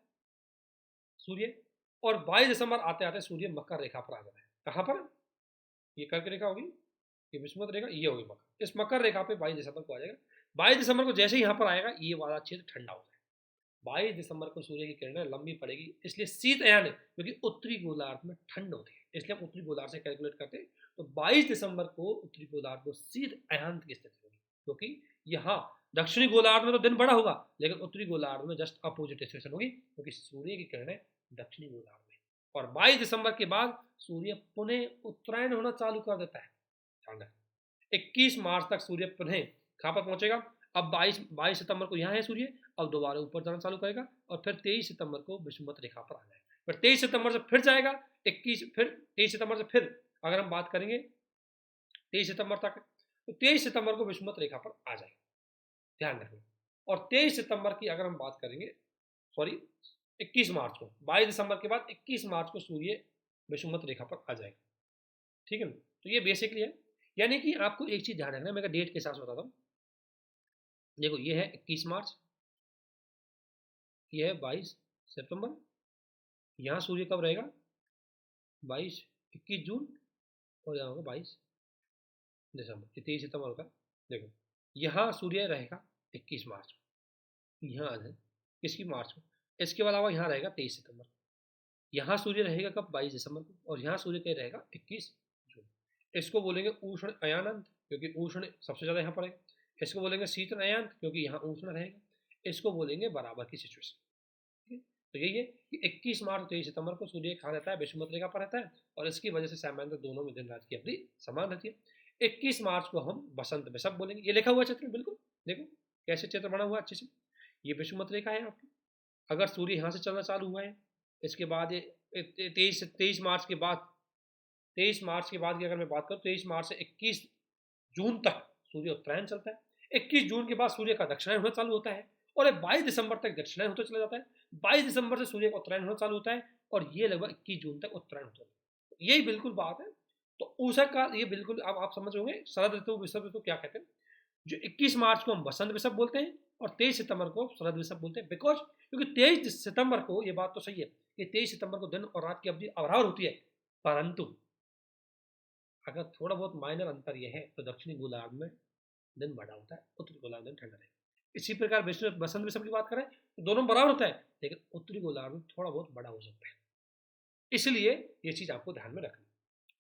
सूर्य, और 22 दिसंबर आते आते सूर्य मकर रेखा पर आ जाता है। कहां पर, ये कर्क रेखा होगी, ये विषुवत रेखा, ये होगी मकर, इस मकर रेखा पे 22 दिसंबर को आ जाएगा। 22 दिसंबर को जैसे ही यहाँ पर आएगा ये वाला क्षेत्र ठंडा हो जाएगा। 22 दिसंबर को सूर्य की किरणें लंबी पड़ेगी, इसलिए शीत अयान है, क्योंकि उत्तरी गोलार्ध में ठंड होती है, इसलिए हम उत्तरी गोलार्ध से कैलकुलेट करते हैं। तो 22 दिसंबर को उत्तरी गोलार्ध को शीत अयान की स्थिति होगी, क्योंकि यहाँ दक्षिणी गोलार्ध में तो दिन बड़ा होगा, लेकिन उत्तरी गोलार्ध में जस्ट अपोजिट सिचुएशन होगी, क्योंकि सूर्य की किरणें दक्षिणी गोलार्ध में। और 22 दिसंबर के बाद सूर्य पुनः उत्तरायण होना चालू कर देता है। 21 मार्च तक सूर्य पुनः कहां पर पहुंचेगा, अब 22 सितंबर को यहाँ है सूर्य, अब दोबारा ऊपर जाना चालू करेगा और फिर 23 सितंबर को विषुवत रेखा पर आ जाएगा। फिर 23 सितंबर से फिर जाएगा 21, फिर 23 सितंबर से फिर अगर हम बात करेंगे 23 सितंबर तक, तो 23 सितंबर को विषुवत रेखा पर आ जाएगा, ध्यान रखना। और 23 सितंबर की अगर हम बात करेंगे, सॉरी 21 मार्च को, 22 दिसंबर के बाद 21 मार्च को सूर्य विषुवत रेखा पर आ जाएगा। ठीक है ना, तो ये बेसिकली है। यानी कि आपको एक चीज ध्यान रखना है, मैं डेट के हिसाब से बताता हूँ। देखो ये है 21 मार्च, ये है 22 सितंबर, यहाँ सूर्य कब रहेगा 21 जून, और यहाँ होगा 22 दिसंबर, 23 सितंबर होगा। देखो यहाँ सूर्य रहेगा 21 मार्च को, यहाँ आ जाए किसकी मार्च को, इसके अलावा यहाँ रहेगा 23 सितंबर, यहाँ सूर्य रहेगा कब 22 दिसंबर को, और यहाँ सूर्य कहीं रहेगा 21 जून। इसको बोलेंगे उष्ण अयानांत, क्योंकि उष्ण सबसे ज़्यादा यहाँ पर है। इसको बोलेंगे शीतल अयान, क्योंकि यहाँ उष्ण रहेगा। इसको बोलेंगे बराबर की सिचुएशन। ठीक है, तो यही है कि 21 मार्च और 23 सितंबर को सूर्य कहाँ रहता है, विषुवत रेखा पर रहता है, और इसकी वजह से सामान्यतः दोनों में दिन रात की अवधि समान रहती है। 21 मार्च को हम बसंत विषभ बोलेंगे, ये लिखा हुआ चित्र बिल्कुल, देखो कैसे चित्र बना हुआ अच्छे से। ये विषुवत रेखा है आपकी, अगर सूर्य यहाँ से चलना चालू हुआ है, इसके बाद ये 23 मार्च के बाद, 23 मार्च के बाद की अगर मैं बात करूँ, 23 मार्च से 21 जून तक सूर्य उत्तरायण चलता है। 21 जून के बाद सूर्य का दक्षिणायन होना चालू होता है, और 22 दिसंबर तक दक्षिणायन होता चला जाता है। 22 दिसंबर से सूर्य का उत्तरायण होना चालू होता है, और ये लगभग 21 जून तक उत्तरायण होता है। यही बिल्कुल बात है। तो उषा का ये बिल्कुल अब आप समझ होंगे, शरद ऋतु विषभ ऋतु क्या कहते हैं। जो 21 मार्च को हम बसंत विषभ बोलते हैं, और 23 सितंबर को शरद विषभ बोलते हैं, बिकॉज क्योंकि 23 सितंबर को, ये बात तो सही है कि 23 सितंबर को दिन और रात की अवधि बराबर होती है, परंतु अगर थोड़ा बहुत माइनर अंतर यह है तो दक्षिणी गोलार्ध में दिन बड़ा होता है, उत्तरी गोलार्ध में ठंडा रहेगा। इसी प्रकार बसंत विषम की बात करें तो दोनों बराबर होता है, लेकिन उत्तरी गोलार्ध में थोड़ा बहुत बड़ा हो सकता है, इसलिए ये चीज आपको ध्यान में रखनी।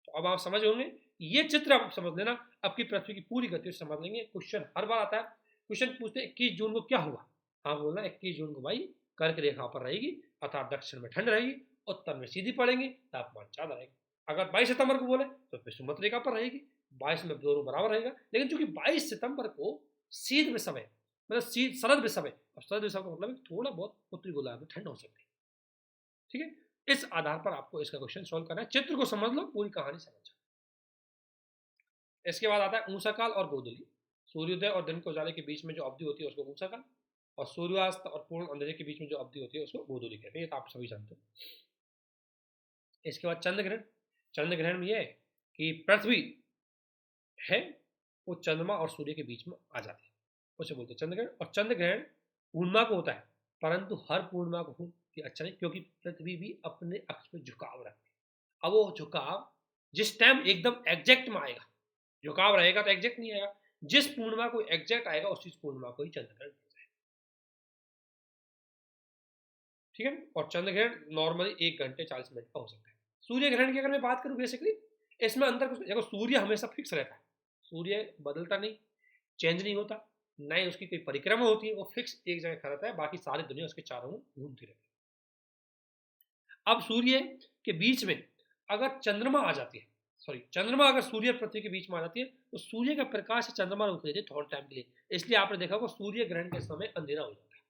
तो अब आप समझ होंगे, ये चित्र आप समझ लेना, आपकी पृथ्वी की पूरी गति से समझ लेंगे। क्वेश्चन हर बार आता है, क्वेश्चन पूछते हैं 21 जून को क्या हुआ, हाँ बोलना 21 जून को भाई कर्क रेखा पर रहेगी, अर्थात दक्षिण में ठंड रहेगी, उत्तर में सीधी पड़ेंगे, तापमान ज्यादा रहेगा। अगर 22 सितंबर को बोले तो विषुवत रेखा पर रहेगी, 22 में दोनों बराबर रहेगा। लेकिन चूंकि 22 सितंबर को शीत विषम है, मतलब शीत शरद विषम है, और शरद विषम का मतलब थोड़ा बहुत उत्तरी गोलार्ध में ठंड हो सकती है। ठीक है, इस आधार पर आपको इसका क्वेश्चन सॉल्व करना है। चित्र को समझ लो, पूरी कहानी समझ जाओ। इसके बाद आता है ऊषा काल और गोधूली। सूर्योदय और दिन के उजाले के बीच में जो अवधि होती है उसको ऊषा काल, और सूर्यास्त और पूर्ण अंधेरे के बीच में जो अवधि होती है उसको गोधूली कहते हैं, ये तो आप सभी जानते हो। इसके बाद चंद्र ग्रहण। चंद्र ग्रहण में यह है कि पृथ्वी है वो चंद्रमा और सूर्य के बीच में आ जाती है, उसे बोलते हैं चंद्र ग्रहण। और चंद्र ग्रहण पूर्णिमा को होता है, परंतु हर पूर्णिमा को हो ये अच्छा नहीं, क्योंकि पृथ्वी भी अपने अक्ष पे झुकाव रखती है। अब वो झुकाव जिस टाइम एकदम एग्जैक्ट में आएगा, झुकाव रहेगा तो एग्जैक्ट नहीं आएगा, जिस पूर्णिमा को एग्जैक्ट आएगा उसी पूर्णिमा को ही चंद्र ग्रहण कहते हैं। ठीक है। और चंद्र ग्रहण नॉर्मली 1 घंटे 40 मिनट का हो सकता है। सूर्य ग्रहण की अगर मैं बात करूं, बेसिकली इसमें अंतर कुछ, देखो सूर्य हमेशा फिक्स रहता है, सूर्य बदलता नहीं, चेंज नहीं होता, ना ही उसकी कोई परिक्रमा होती है, वो फिक्स एक जगह खड़ा रहता है, बाकी सारी दुनिया उसके चारों ओर घूमती रहती है। अब सूर्य के बीच में अगर चंद्रमा आ जाती है, चंद्रमा अगर सूर्य पृथ्वी के बीच में आ जाती है, तो सूर्य का प्रकाश चंद्रमा रोक देती है थोड़े टाइम के लिए, इसलिए आपने देखा होगा सूर्य ग्रहण के समय अंधेरा हो जाता है।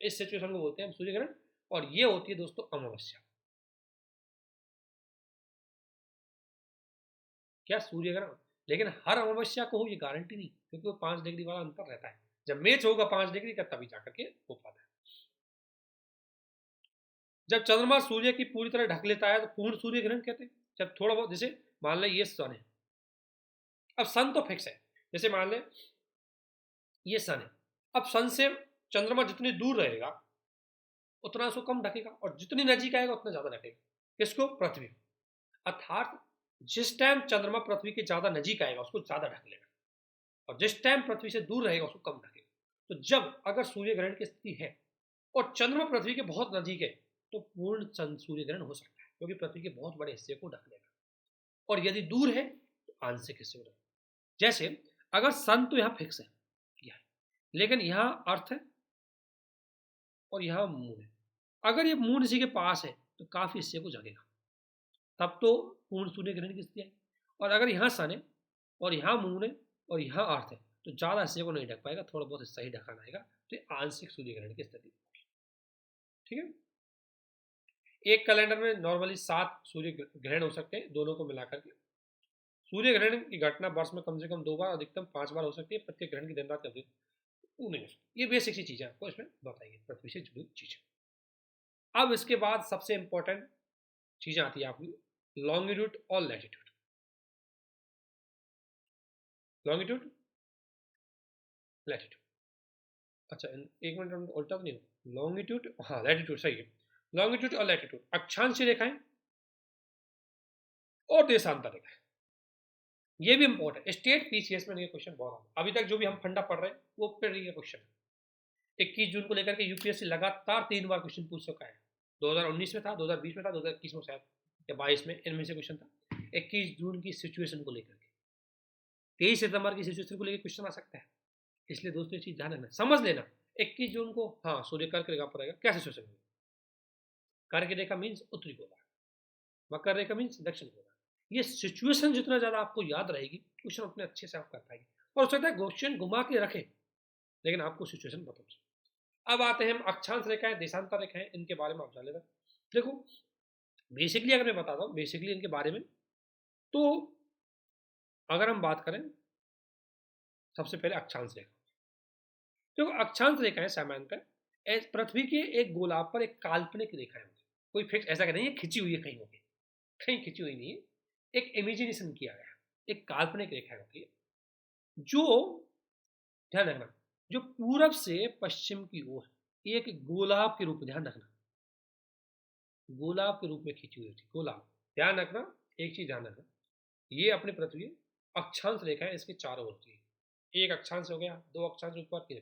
इस सिचुएशन को बोलते हैं सूर्य ग्रहण, और ये होती है दोस्तों अमावस्या। क्या सूर्य ग्रहण, लेकिन हर अमावस्या को हो ये गारंटी नहीं, क्योंकि वो 5 डिग्री वाला अंतर रहता है, जब मैच होगा 5 डिग्री का तभी जाकर के हो पाता है। जब चंद्रमा सूर्य की पूरी तरह ढक लेता है तो पूर्ण सूर्य ग्रहण कहते हैं। जब थोड़ा बहुत, जैसे मान लें ये सन है, अब सन तो फिक्स है, जैसे मान लें ये सन है, अब सन से चंद्रमा जितनी दूर रहेगा उतना उसको कम ढकेगा, और जितनी नजीक आएगा उतना ज्यादा ढकेगा। किसको? पृथ्वी। अर्थात जिस टाइम चंद्रमा पृथ्वी के ज्यादा नजीक आएगा उसको ज्यादा ढक लेगा, और जिस टाइम पृथ्वी से दूर रहेगा उसको कम ढकेगा। तो जब अगर सूर्य ग्रहण की स्थिति है और चंद्रमा पृथ्वी के बहुत नजीक है, तो पूर्ण सूर्य ग्रहण हो सकता है, क्योंकि पृथ्वी के बहुत बड़े हिस्से को ढक लेगा। और यदि दूर है तो आंशिक हिस्से को ढक, जैसे अगर सन तो यहाँ फिक्स है, लेकिन यहाँ अर्थ है और यहाँ मून है, अगर ये मून इसी के पास है तो काफी हिस्से को जगेगा, तब तो पूर्ण सूर्य ग्रहण की स्थिति है। और अगर यहाँ सन है और यहाँ मून है और यहाँ अर्थ है तो ज्यादा हिस्से को नहीं ढक पाएगा, थोड़ा बहुत हिस्सा ही ढकाना आएगा, तो ये आंशिक सूर्य ग्रहण की स्थिति। ठीक है। एक कैलेंडर में नॉर्मली 7 सूर्य ग्रहण हो सकते हैं, दोनों को मिलाकर के। सूर्य ग्रहण की घटना वर्ष में कम से कम 2 बार, अधिकतम 5 बार हो सकती है। प्रत्येक ग्रहण की दिन रात नहीं हो सकती। ये बेसिक सी चीजें आपको इसमें बताइए, पृथ्वी से जुड़ी चीजें। अब इसके बाद सबसे इंपॉर्टेंट चीजें आती है आपकी, लॉन्गिट्यूड और लैटिट्यूड। लॉन्गिट्यूड, लैटिट्यूड, अच्छा एक मिनट उल्टा तो नहीं हो, लॉन्गिट्यूड, हाँ लैटिट्यूड सही है। लॉन्गिट्यूड और लैटिट्यूड अक्षांश रेखाएं और देशांतर रेखाएं, ये भी इंपॉर्टेंट। स्टेट पीसीएस में ये क्वेश्चन बहुत आता है, अभी तक जो भी हम फंडा पढ़ रहे हैं वो पर ये क्वेश्चन है। 21 जून को लेकर के यूपीएससी लगातार 3 बार क्वेश्चन पूछ चुका है। 2019 में था, 2020 में था, 2021 में शायद या 22 में, इनमें से क्वेश्चन था। 21 जून की सिचुएशन को लेकर के, 23 सितंबर की सिचुएशन को लेकर क्वेश्चन आ सकता है, इसलिए दोस्तों ये चीज ध्यान रखना, समझ लेना। 21 जून को हाँ सूर्य कर्क रेखा पर आएगा, क्या सिचुएशन होगी? कर्क रेखा मीन्स उत्तरी गोलार्ध, मकर रेखा मीन्स दक्षिण गोलार्ध। ये सिचुएशन जितना ज्यादा आपको याद रहेगी, क्वेश्चन उतने अच्छे से आप कर पाएंगे। और हो सकता है क्वेश्चन घुमा के रखे, लेकिन आपको सिचुएशन पता चले। अब आते हैं हम अक्षांश रेखाएं, देशांतर रेखाएं, इनके बारे में आप जान लेना। देखो बेसिकली अगर मैं बताता हूँ बेसिकली इनके बारे में, तो अगर हम बात करें सबसे पहले अक्षांश रेखा। देखो अक्षांश रेखाएं सामान्यतः पृथ्वी के एक गोलार्ध पर एक काल्पनिक रेखाएं होती है, कोई फिक्स ऐसा नहीं है खिंची हुई है कहीं होगी, कहीं खिंची हुई नहीं है, एक इमेजिनेशन किया गया, एक काल्पनिक रेखा होती है जो, ध्यान रखना, जो पूरब से पश्चिम की ओर एक गोलाब के रूप में, ध्यान रखना, गोलाब के रूप में खींची हुई होती है, गोलाब। ध्यान रखना, एक चीज ध्यान रखना, ये अपनी पृथ्वी अक्षांश रेखाएं इसके चारों ओर होती है। एक अक्षांश हो गया, 2 अक्षांश ऊपर, 3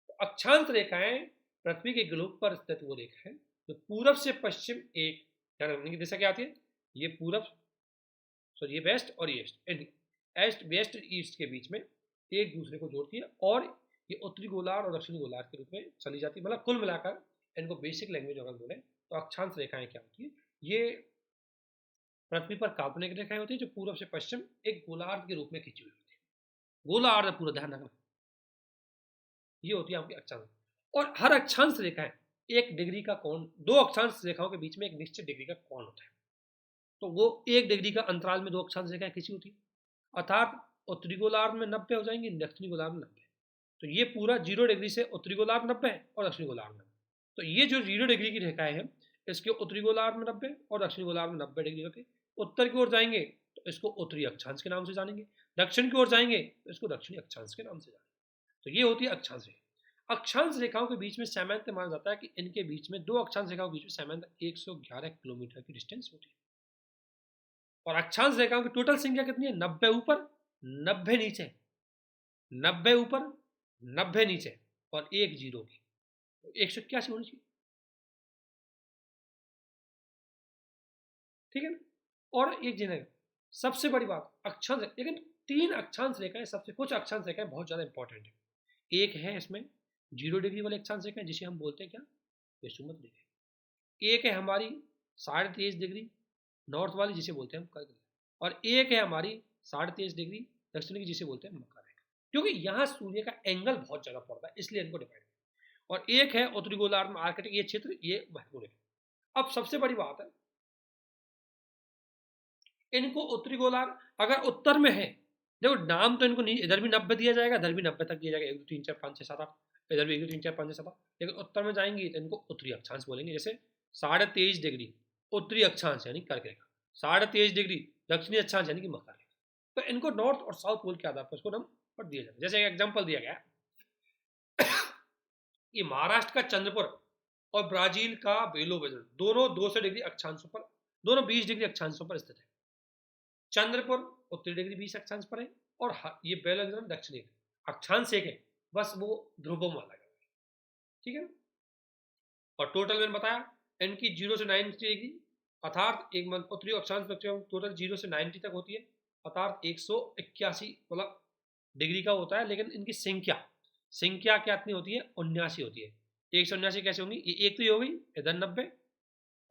तो अक्षांश रेखाएं पृथ्वी के ग्लोब पर स्थित वो रेखा है जो पूरब से पश्चिम एक, ध्यान रखने की दिशा क्या आती है, ये पूरब, सॉरी ये वेस्ट और ये ईस्ट, वेस्ट ईस्ट के बीच में एक दूसरे को जोड़ती है, और ये उत्तरी गोलार्ध और दक्षिणी गोलार्ध के रूप में चली जाती है। मतलब कुल मिलाकर इनको बेसिक लैंग्वेज अगर बोले तो अक्षांश रेखाएं क्या होती है, ये पृथ्वी पर काल्पनिक रेखाएं होती है जो पूर्व से पश्चिम एक गोलार्ध के रूप में खींची हुई होती है, गोलार्ध पूरा, ध्यान रखना, ये होती है आपकी अक्षांश। और हर अक्षांश रेखाएं 1 डिग्री का कोण, 2 अक्षांश रेखाओं के बीच में एक निश्चित डिग्री का कोण होता है, तो वो 1 डिग्री का अंतराल में 2 अक्षांश रेखाएं खींची होती है, अर्थात उत्तरी गोलार्ध में 90 हो जाएंगी, दक्षिणी गोलार्ध में 90। तो ये पूरा 0 डिग्री से उत्तरी गोलार्ध 90 है और दक्षिणी गोलार्ध 90। तो ये जो 0 डिग्री की रेखाएं हैं इसके उत्तरी गोलार्ध में 90 और दक्षिणी गोलार्ध में 90 डिग्री रखे। उत्तर की ओर जाएंगे तो इसको उत्तरी अक्षांश के नाम से जानेंगे, दक्षिण की ओर जाएंगे तो इसको दक्षिणी अक्षांश के नाम से जानेंगे। तो ये होती है अक्षांश रेखा। अक्षांश रेखाओं के बीच में सामान्यतः माना जाता है कि इनके बीच में, दो अक्षांश रेखाओं के बीच में सामान्यतः 111 किलोमीटर की डिस्टेंस होती है। और अक्षांश रेखाओं की टोटल संख्या कितनी है? 90 ऊपर 90 नीचे, 90 ऊपर 90 नीचे और 1 जीरो की, 181 होनी चाहिए। ठीक है ना। और एक जगह सबसे बड़ी बात अक्षांश, लेकिन 3 अक्षांश रेखाएं, सबसे कुछ अक्षांश रेखाएं बहुत ज्यादा इंपॉर्टेंट है। एक है इसमें 0 डिग्री वाले अक्षांश रेखा जिसे हम बोलते हैं क्या? विषुमत रेखा। एक है हमारी 23.5 डिग्री नॉर्थ वाली जिसे बोलते हैं हम कर्क रेखा, और एक है हमारी 23.5 डिग्री दक्षिण की जिसे बोलते हैं मकर रेखा, क्योंकि यहाँ सूर्य का एंगल बहुत ज्यादा पड़ता है इसलिए इनको डिवाइड किया। और एक है उत्तरी गोलार्ध में आर्कटिक ये क्षेत्र, ये महत्वपूर्ण है। अब सबसे बड़ी बात है, इनको उत्तरी गोलार्ध अगर उत्तर में है, देखो नाम तो इनको नहीं, इधर भी 90 दिया जाएगा, इधर भी 90 तक दिया जाएगा, 1 2 3 4 5 6 7 8, इधर भी 1 2 3 4 5 6 7 8, लेकिन उत्तर में जाएंगी तो इनको उत्तरी अक्षांश बोलेंगे। जैसे 23.5 डिग्री उत्तरी अक्षांश यानी कर्क रेखा, 23.5 डिग्री दक्षिणी अक्षांश यानी कि मकर रेखा। तो इनको नॉर्थ और साउथ पोल के आधार पर इसको नंबर दिया जाता है। जैसे एक एग्जाम्पल दिया गया कि महाराष्ट्र का चंद्रपुर और ब्राजील का बेलो बेजल दोनों 200 डिग्री अक्षांशों पर, दोनों 20 डिग्री अक्षांशों पर स्थित है। चंद्रपुर उत्तरी डिग्री 20 अक्षांश पर है और ये बेलो बेजल दक्षिणी अक्षांश एक है, बस वो ध्रुवों में अलग है। ठीक है। और टोटल मैंने बताया इनकी 0 से 90 डिग्री, अर्थात एक उत्तरी अक्षांश टोटल 0 से 90 तक होती है, अर्थात 181 मतलब डिग्री का होता है। लेकिन इनकी संख्या क्या कितनी होती है? 79 होती है। 179 कैसे होंगी? ये एक तो ये हो गई, इधर 90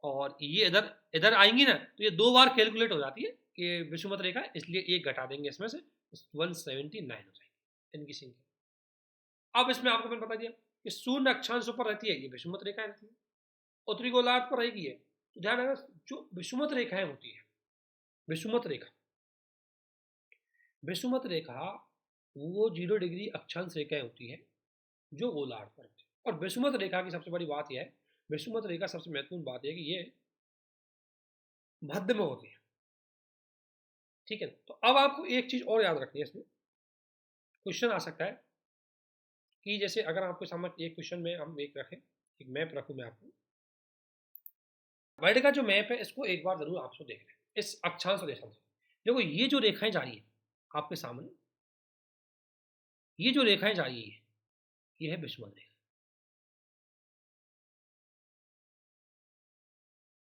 और ये इधर इधर आएंगी ना, तो ये 2 बार कैलकुलेट हो जाती है, ये विषुमत रेखा है इसलिए एक घटा देंगे इसमें से, 179 हो जाएगी इनकी संख्या। अब इसमें आपको मैंने बता दिया कि शून्य अक्षांशों पर रहती है, ये विषुमत रेखा रहती है। उत्तरी गोलार्ध पर रहेगी है, तो ध्यान रखना जो विषुमत रेखाएं होती है, विषुमत रेखा वो 0 डिग्री अक्षांश रेखाएं होती है जो गोलार्ध पर होती है। और विषुमत रेखा की सबसे बड़ी बात यह है, विषुमत रेखा सबसे महत्वपूर्ण बात यह है कि ये मध्य में होती है। ठीक है। तो अब आपको एक चीज और याद रखनी है, इसमें क्वेश्चन आ सकता है कि जैसे अगर आपके सामने एक क्वेश्चन में हम एक रखें, एक मैप रखूं मैं आपको, वर्ल्ड का जो मैप है इसको एक बार जरूर आपको देख लें इस अक्षांश और देशांश। देखो ये जो रेखाएं जा रही है आपके सामने, ये जो रेखाएं जा रही है ये है विषुमत रेखा।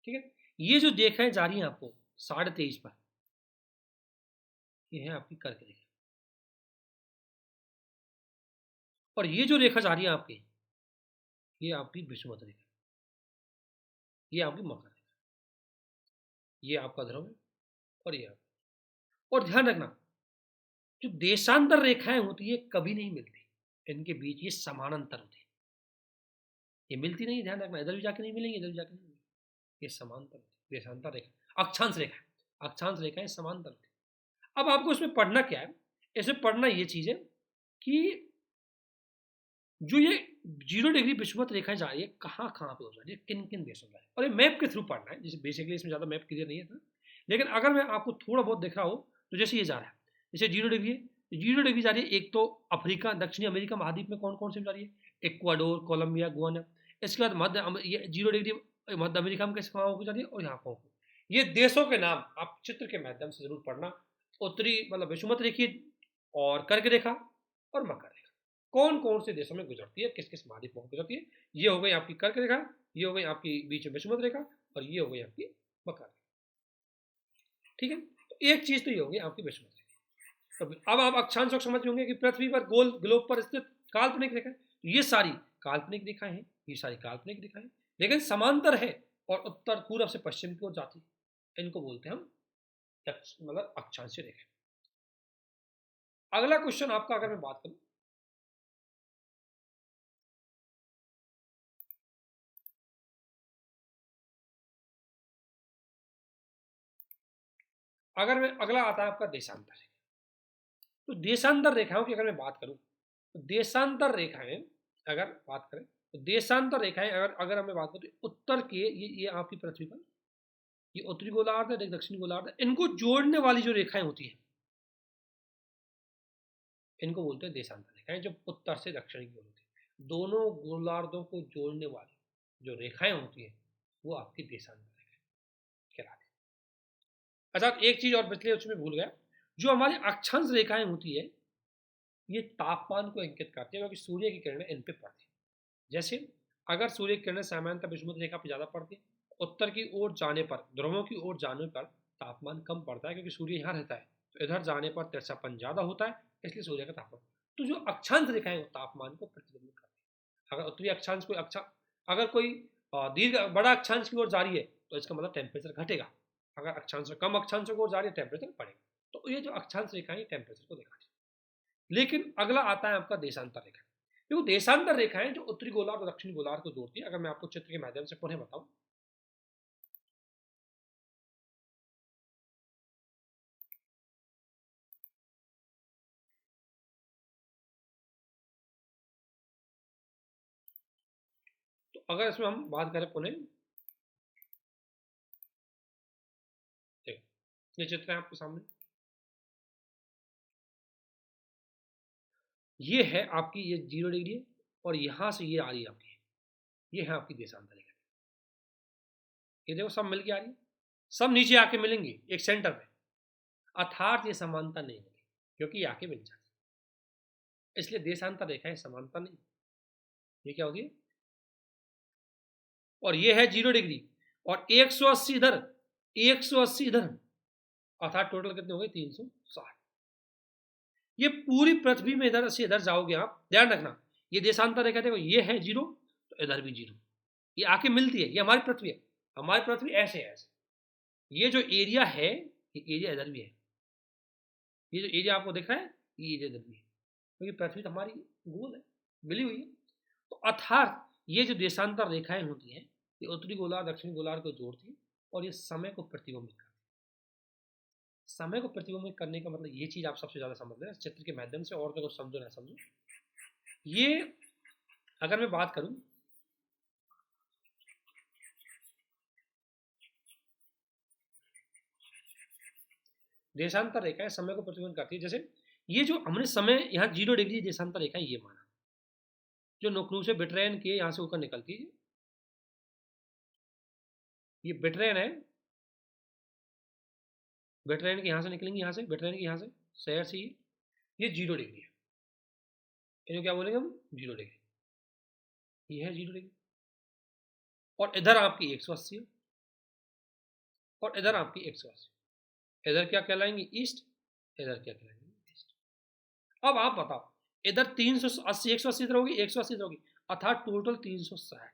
ठीक है। ये जो रेखाएं जा रही हैं आपको 23.5 पर, ये है आपकी कर्क रेखा। और ये जो रेखा जा रही है आपकी, ये आपकी विषुमत रेखा, ये आपकी मकर रेखा, ये आपका ध्रुव है और ये आपका। और ध्यान रखना जो देशांतर रेखाएं होती है कभी नहीं मिलती, इनके बीच ये समानांतर होती है, ये मिलती नहीं, ध्यान रखना, इधर भी जाके नहीं मिलेंगे, इधर भी जाके नहीं मिलेंगे, ये समांतर देशांतर रेखा, अक्षांश रेखा, अक्षांश रेखाएं समांतर होती है। अब आपको इसमें पढ़ना क्या है? इसमें पढ़ना ये चीज है कि जो ये 0 डिग्री विषुवत रेखाएं जा रही है कहाँ कहाँ पे हो जा रही है, किन किन देशों में, और ये मैप के थ्रू पढ़ना है। जैसे बेसिकली इसमें ज़्यादा मैप क्लियर नहीं है था, लेकिन अगर मैं आपको थोड़ा बहुत दिख रहा हो तो जैसे ये जा रहा है, जैसे 0 डिग्री है, 0 डिग्री जा रही है, एक तो अफ्रीका दक्षिणी अमेरिका महाद्वीप में कौन कौन से जा रही है? Ecuador, Colombia, Guyana. इसके बाद मध्य, ये 0 डिग्री मध्य अमेरिका में कैसे कहाँ होकर जा रही है और यहाँ कौन। ये देशों के नाम आप चित्र के माध्यम से जरूर पढ़ना। उत्तरी मतलब विषुमत रेखी और कर्क रेखा और मकर रेखा कौन कौन से देशों में गुजरती है, किस किस महाद्वीप में गुजरती है। ये हो गई आपकी कर्क रेखा, ये हो गई आपकी बीच में विषुमत रेखा और ये हो गई आपकी मकर रेखा। ठीक है। तो एक चीज तो ये होगी आपकी विषुमत रेखा। अब आप अक्षांशों को समझ होंगे कि पृथ्वी पर गोल ग्लोब पर स्थित काल्पनिक रेखा, ये सारी काल्पनिक रेखाएं हैं, ये सारी काल्पनिक रेखाएं लेकिन समांतर है और उत्तर पूर्व से पश्चिम की ओर जाती है, इनको बोलते हैं हम मतलब अक्षांशीय रेखा। अगला क्वेश्चन आपका अगर मैं बात करूं, अगर मैं अगला आता है आपका देशांतर रेखा। तो देशांतर रेखाओं की अगर मैं बात करूं तो देशांतर रेखाएं अगर बात करें तो देशांतर रेखाएं अगर हमें बात करें तो उत्तर के ये आपकी पृथ्वी पर ये उत्तरी गोलार्ध है, दक्षिणी गोलार्ध है, इनको जोड़ने वाली जो रेखाएं होती हैं इनको बोलते हैं देशांतर रेखाएं, जो उत्तर से दक्षिण की ओर होती है। दोनों गोलार्धों को जोड़ने वाली जो रेखाएं होती हैं वो आपकी देशांतर रेखाएं कहलाती है। अच्छा, एक चीज और पिछले उसमें भूल गया, जो हमारी अक्षांश रेखाएं होती है ये तापमान को इंगित करती है, क्योंकि सूर्य की किरणें इन पे पड़ती है। जैसे अगर सूर्य की किरणें सामान्यतः विषुवत रेखा पर ज्यादा पड़ती है, उत्तर की ओर जाने पर, ध्रुवों की ओर जाने पर तापमान कम पड़ता है, क्योंकि सूर्य यहाँ रहता है, तो इधर जाने पर तिरछापन ज्यादा होता है, इसलिए सूर्य का तापमान। तो जो अक्षांश रेखाएं वो तापमान को प्रतिबिंबित करती है। अगर उत्तरी अक्षांश अगर कोई दीर्घ बड़ा अक्षांश की ओर जा रही है तो इसका मतलब टेम्परेचर घटेगा, अगर अक्षांश कम अक्षांश की ओर जा रही है टेम्परेचर बढ़ेगा। तो ये जो अक्षांश रेखाएं टेम्परेचर को दिखाती है। लेकिन अगला आता है आपका देशांतर रेखा। क्योंकि देशांतर रेखाएं जो उत्तरी गोलार्ध और दक्षिणी गोलार्ध को जोड़ती है, अगर मैं आपको चित्र के माध्यम से पुनः बताऊं, तो अगर इसमें हम बात करें पुनः, देखो ये चित्र है आपके सामने, ये है आपकी ये 0 डिग्री है और यहां से ये आ रही है आपकी, ये है आपकी देशांतर रेखा। ये देखो सब मिलके आ रही है, सब नीचे आके मिलेंगी एक सेंटर पे, अर्थात ये समानता नहीं होगी क्योंकि ये आके मिल जाती है, इसलिए देशांतर रेखाएं समानता नहीं। ये क्या होती है, और ये है 0 डिग्री और 180 इधर, 180 इधर, अर्थात टोटल कितने हो गए 360। ये पूरी पृथ्वी में इधर से इधर जाओगे आप, ध्यान रखना ये देशांतर रेखा देखो, ये है 0 तो इधर भी 0, ये आके मिलती है, ये हमारी पृथ्वी है, हमारी पृथ्वी ऐसे है ऐसे। ये जो एरिया है ये एरिया इधर भी है, ये जो एरिया आपको दिख रहा है ये एरिया इधर भी है, क्योंकि पृथ्वी तो हमारी गोल है, मिली हुई है। तो अर्थात ये जो देशांतर रेखाएं होती हैं ये उत्तरी गोलार्ध दक्षिणी गोलार्ध को जोड़ती है और ये समय को प्रतिबिंबित करती है। समय को प्रतिबिंबित करने का मतलब ये चीज आप सबसे ज्यादा समझ लें चित्र के माध्यम से, और तो कुछ समझो ना समझो। ये अगर मैं बात करूं, देशांतर रेखाएं समय को प्रतिबिंबित करती है। जैसे ये जो हमने समय यहाँ 0 डिग्री देशांतर रेखा ये माना, जो नोक्लू से बिटरेन के यहाँ से होकर निकलती है, ये बिटरेन है, बिटरेन के यहाँ से निकलेंगी, यहाँ से बिटरेन के यहाँ से शहर से ये 0 डिग्री है, इन्हें क्या बोलेंगे हम 0 डिग्री, ये है 0 डिग्री। और इधर आपकी 180 है और इधर आपकी 180, इधर क्या कहलाएंगे ईस्ट, इधर क्या कहलाएंगे वेस्ट। अब आप बताओ इधर 380 180 इधर होगी 180 इधर होगी, अर्थात टोटल 360,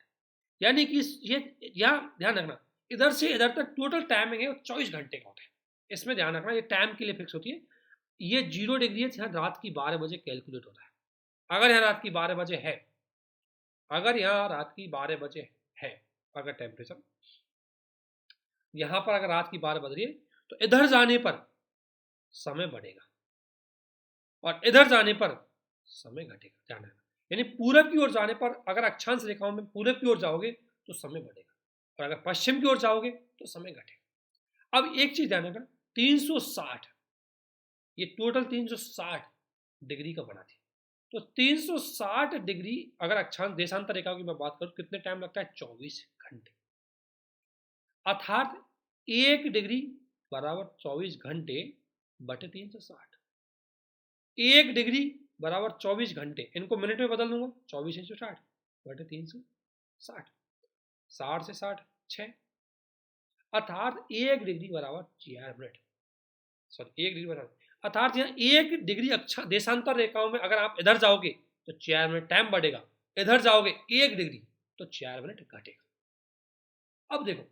यानी कि ये यहाँ ध्यान रखना इधर से इधर तक टोटल टाइमिंग है 24 घंटे का होता है, इसमें ध्यान रखना ये टाइम के लिए फिक्स होती है। ये 0 डिग्री है, यहाँ रात की 12 बजे कैलकुलेट होता है। अगर यहाँ रात की 12 बजे है, अगर यहाँ रात की 12 बजे है, अगर टेम्परेचर यहाँ पर अगर रात की 12 बज रही है तो इधर जाने पर समय बढ़ेगा और इधर जाने पर समय घटेगा, ध्यान रखना। यानी पूरब की ओर जाने पर अगर अक्षांश रेखाओं में पूरब की ओर जाओगे तो समय बढ़ेगा और अगर पश्चिम की ओर जाओगे तो समय घटेगा। अब एक चीज ध्यान रखना 360, ये टोटल 360 डिग्री का बना थी, तो 360 डिग्री अगर अक्षांश देशांतर रेखाओं की मैं बात करूं कितने टाइम लगता है 24 घंटे, अर्थात 1 डिग्री बराबर 24 घंटे बटे 360, 1 डिग्री बराबर 24 घंटे, इनको मिनट में बदल दूंगा 24 × 60 बटे 360, 60 से 60 6, अर्थात 1 डिग्री बराबर 4 मिनट, सॉरी 1 डिग्री बराबर, अर्थात यहाँ 1 डिग्री अच्छा देशांतर रेखाओं में अगर आप इधर जाओगे तो 4 मिनट टाइम बढ़ेगा, इधर जाओगे 1 डिग्री तो 4 मिनट घटेगा। अब देखो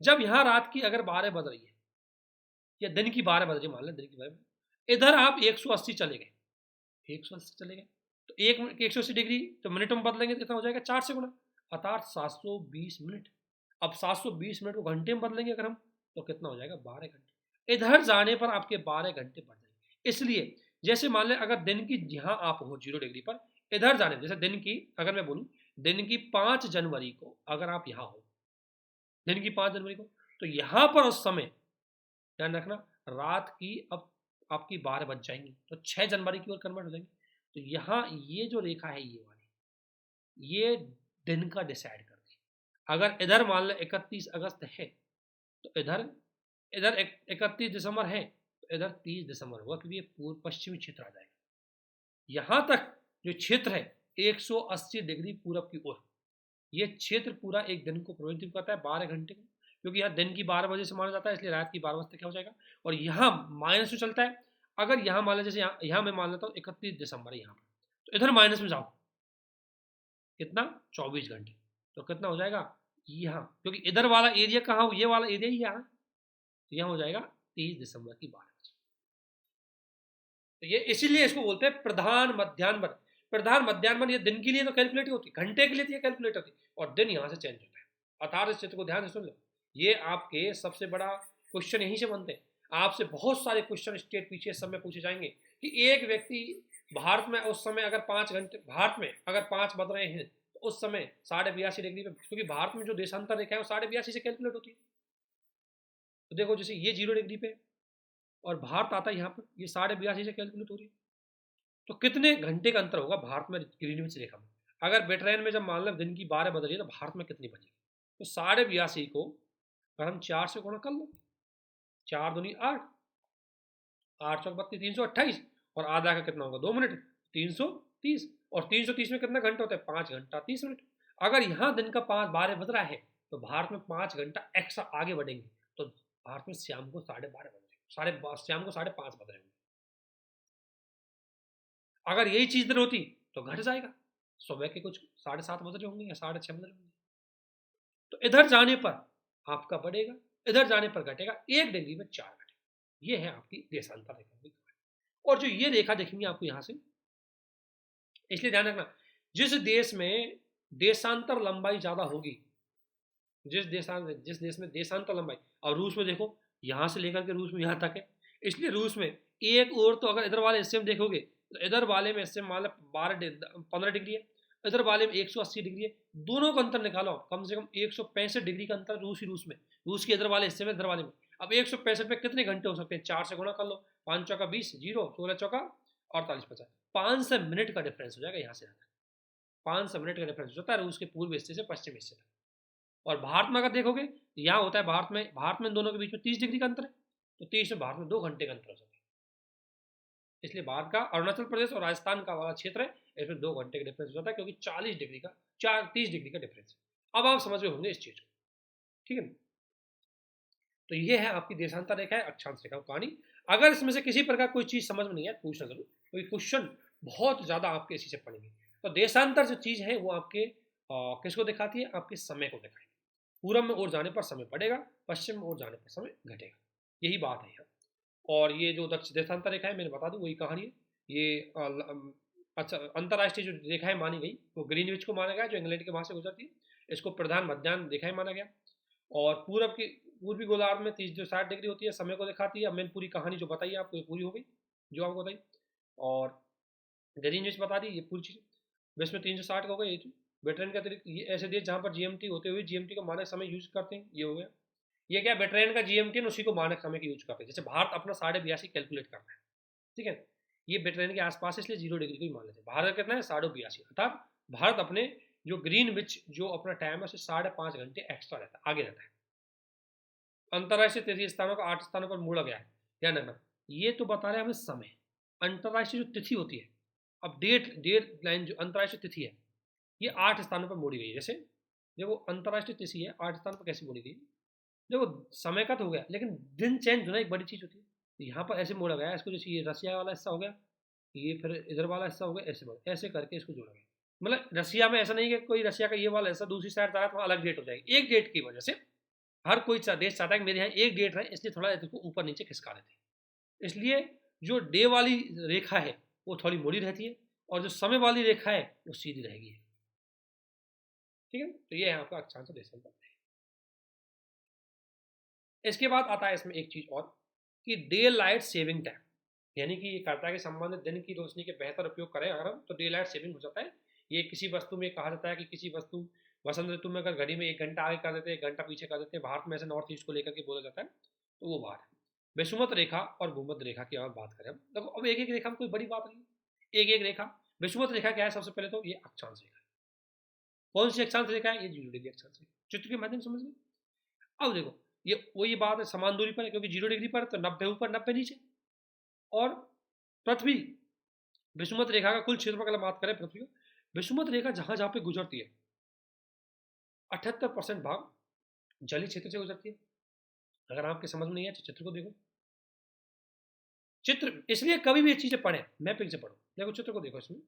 जब यहाँ रात की अगर 12 बज रही है या दिन की 12 बज रही है, मान लें दिन की 12, इधर आप 180 चले गए, 180 चले गए तो 180 डिग्री तो मिनट में बदलेंगे कितना हो जाएगा 4 से गुना, अर्थात 720 मिनट। अब 720 मिनट को घंटे में बदलेंगे अगर हम तो कितना हो जाएगा 12 घंटे, इधर जाने पर आपके 12 घंटे बढ़ जाएंगे। इसलिए जैसे मान लें अगर दिन की यहाँ आप हो 0 डिग्री पर, इधर जाने जैसे दिन की अगर मैं बोलूँ दिन की 5 जनवरी को अगर आप यहाँ हो, दिन की 5 जनवरी को, तो यहाँ पर उस समय ध्यान रखना रात की अब आपकी 12 बज जाएंगी, तो 6 जनवरी की ओर कन्वर्ट हो जाएंगे। तो यहाँ ये जो रेखा है ये वाली, ये दिन का डिसाइड करती है। अगर इधर मान लो 31 अगस्त है तो इधर इधर 31 दिसंबर है तो इधर 30 दिसंबर होगा, क्योंकि ये पूर्व पश्चिमी क्षेत्र आ जाएगा। यहाँ तक जो क्षेत्र है 180 डिग्री पूरब की ओर, ये क्षेत्र पूरा एक दिन को प्रभावित करता है 12 घंटे को, क्योंकि यहाँ दिन की 12 बजे से माना जाता है, इसलिए रात की 12 बजे तक क्या हो जाएगा। और यहाँ माइनस में चलता है, अगर यहाँ मान लो जैसे यहाँ मैं मान लेता हूँ 31 दिसंबर है यहाँ पर, तो इधर माइनस में जाओ कितना 24 घंटे, तो कितना हो जाएगा यहाँ, क्योंकि इधर वाला एरिया कहाँ हो, ये वाला एरिया ही यहाँ, तो यहाँ हो जाएगा 30 दिसंबर की 12 बजे। तो ये इसीलिए इसको बोलते हैं प्रधान मध्याह्न। प्रधान मध्याह्न ये दिन के लिए तो कैलकुलेट होती है, घंटे के लिए तो ये कैलकुलेट होती है, और दिन यहाँ से चेंज होता है। अर्थात इस चित्र को ध्यान से सुन लो, ये आपके सबसे बड़ा क्वेश्चन यहीं से बनते हैं। आपसे बहुत सारे क्वेश्चन स्टेट पीछे सब में पूछे जाएंगे कि एक व्यक्ति भारत में उस समय अगर 5 घंटे, भारत में अगर 5 बज रहे हैं तो उस समय 82.5 डिग्री पे, क्योंकि भारत में जो देशांतर रेखा है वो 82.5 से कैलकुलेट होती है। तो देखो जैसे ये 0 डिग्री पे और भारत आता है यहाँ पर, ये 82.5 से कैलकुलेट हो रही है, तो कितने घंटे का अंतर होगा भारत में ग्रीनविच रेखा में। अगर बेटरैन में जब मान लो दिन की 12 बज रही है तो भारत में कितनी बजेगी, तो 82.5 को अगर हम 4 से गुणा कर लो, 4 दूनी 8, 8 चौक 32, 328, और आधा का कितना होगा 2 मिनट, 330, और 330 में कितना घंटा होता है 5 घंटा 30 मिनट। अगर यहाँ दिन का 12 बज रहा है तो भारत में 5 घंटा एक्स्ट्रा आगे बढ़ेंगे, तो भारत में शाम को 12:30 बज रहे, शाम को 5:30 बज रहे होंगे। अगर यही चीज इधर होती तो घट जाएगा, सुबह के कुछ 7:30 बज रहे होंगे या 6:30 बज रहे होंगे। तो इधर जाने पर आपका बढ़ेगा, इधर जाने पर घटेगा, 1 डिग्री में 4 घटेगा। ये है आपकी देशांतर रेखा। और जो ये रेखा देखेंगे आपको यहां से, इसलिए ध्यान रखना जिस देश में देशांतर लंबाई ज्यादा होगी, जिस देश में देशांतर लंबाई, और रूस में देखो यहां से लेकर के रूस में यहां तक है, इसलिए रूस में एक और तो अगर इधर वाले हिस्से में देखोगे तो इधर वाले में हिस्से मान लो 15 डिग्री है, इधर वाले में 180 डिग्री है, दोनों का अंतर निकालो कम से कम 165 डिग्री का अंतर रूस में, रूस के इधर वाले हिस्से में इधर वाले में। अब 165 में कितने घंटे हो सकते हैं, 4 से गुणा कर लो, 5 चौका 20, 0, 16 चौका 48, 50, 500 मिनट का डिफरेंस हो जाएगा यहाँ से, 500 मिनट का डिफरेंस हो जाता है रूस के पूर्व हिस्से से पश्चिम हिस्से तक। और भारत में अगर देखोगे तो यहाँ होता है भारत में दोनों के बीच में 30 डिग्री का अंतर है, तो 30 में भारत में 2 घंटे का अंतर हो जाता है। इसलिए भारत का अरुणाचल प्रदेश और राजस्थान का वाला क्षेत्र है, इसमें 2 घंटे का डिफरेंस हो जाता है, क्योंकि 40 डिग्री का 30 डिग्री का डिफरेंस है। अब आप समझ गए होंगे इस चीज को, ठीक है। तो ये है आपकी देशांतर रेखा है, अक्षांश रेखा कहानी। अगर इसमें से किसी प्रकार कोई चीज समझ में नहीं है पूछना जरूर, क्योंकि क्वेश्चन बहुत ज्यादा आपके इसी से पड़ेंगे। तो देशांतर जो चीज है वो आपके किसको दिखाती है, आपके समय को दिखाएगी। पूरब में ओर जाने पर समय बढ़ेगा, पश्चिम में ओर जाने पर समय घटेगा, यही बात है यहाँ। और ये जो दक्षिण देशांतर रेखा है मैंने बता दूं वही कहानी है। ये अच्छा अंतरराष्ट्रीय जो रेखाएं मानी गई वो ग्रीनविच को माना गया, जो इंग्लैंड के वहां से गुजरती है, इसको प्रधान मध्याह्न रेखाएं माना गया। और पूर्वी गोलार्ध में 60 डिग्री होती है, समय को दिखाती है। अब मैंने पूरी कहानी जो बताई आपको ये पूरी हो गई, जो आपको बताई, और ग्रीनविच बता दी, ये पूरी चीज़ विश्व में 360 हो गई। वेटरन के अतिरिक्त ये ऐसे देश जहाँ पर जीएमटी होते हुए जीएमटी का मानक समय यूज करते हैं, ये हो गया। ये क्या वेटरन का जीएमटी है, उसी को मानक समय का यूज करते हैं। जैसे भारत अपना 82.5 कैलकुलेट करता है, ठीक है, ये वेटरन के आसपास इसलिए 0 डिग्री को ही मान लेते हैं। भारत कितना है 82.5, अर्थात भारत अपने जो ग्रीनविच जो अपना टाइम है उसे 5.5 घंटे एक्स्ट्रा रहता है, आगे रहता है। अंतरराष्ट्रीय 33 स्थानों का 8 स्थानों पर मोड़ा गया है, ध्यान रखना। ये तो बता रहे हैं हमें समय। अंतरराष्ट्रीय जो तिथि होती है, अब डेट लाइन जो अंतरराष्ट्रीय तिथि है ये 8 स्थानों पर मोड़ी गई है। जैसे देखो अंतरराष्ट्रीय तिथि है 8 स्थान पर कैसे मोड़ी गई, देखो समय का तो हो गया, लेकिन दिन चेंज होना एक बड़ी चीज होती है। तो यहाँ पर ऐसे मोड़ा गया इसको, जैसे ये रसिया वाला हिस्सा हो गया, ये फिर इधर वाला हिस्सा हो गया, ऐसे करके इसको जोड़ा गया। मतलब रसिया में ऐसा नहीं कि कोई रसिया का ये वाला हिस्सा दूसरी साइड जा रहा है, अलग डेट हो जाएगी। एक डेट की वजह से हर कोई देश चाहता है कि मेरे यहाँ एक डेट रहे, इसलिए थोड़ा इसको ऊपर नीचे खिसका देते हैं। इसलिए जो डे वाली रेखा है वो थोड़ी मुड़ी रहती है, और जो समय वाली रेखा है वो सीधी रहेगी, ठीक है। तो ये है आपका अक्षांश देशांतर। इसके बाद आता है इसमें एक चीज और कि डे लाइट सेविंग टाइम, यानी कि ये करता है कि संबंधित दिन की रोशनी के बेहतर उपयोग करें अगर हम, तो डे लाइट सेविंग हो जाता है। ये किसी वस्तु में कहा जाता है कि किसी वस्तु वसंत ऋतु में अगर घड़ी में 1 घंटा आगे कर देते हैं 1 घंटा पीछे कर देते हैं, भारत में ऐसे नॉर्थ ईस्ट को लेकर के बोला जाता है, तो वो बात है। विषुवत रेखा और भूमध्य रेखा की अगर बात करें, देखो अब एक एक रेखा में कोई बड़ी बात नहीं, एक एक रेखा। विषुवत रेखा क्या है? सबसे पहले तो ये अक्षांश रेखा है। कौन सी अक्षांश रेखा है? ये 0 डिग्री अक्षांश रेखा। चित्र के माध्यम से समझ गए। अब देखो ये वही बात है, समान दूरी पर है, क्योंकि 0 डिग्री पर तो 90 ऊपर 90 नीचे। और पृथ्वी विषुवत रेखा का कुल क्षेत्रफल अगर बात करें पृथ्वी का, विषुवत रेखा जहां जहां पे गुजरती है 78% भाग जलीय क्षेत्र से गुजरती है। अगर आपके समझ में नहीं है तो चित्र को देखो। चित्र इसलिए कभी भी ये चीजें पढ़े, मैपिंग से पढ़ो। देखो चित्र को देखो, इसमें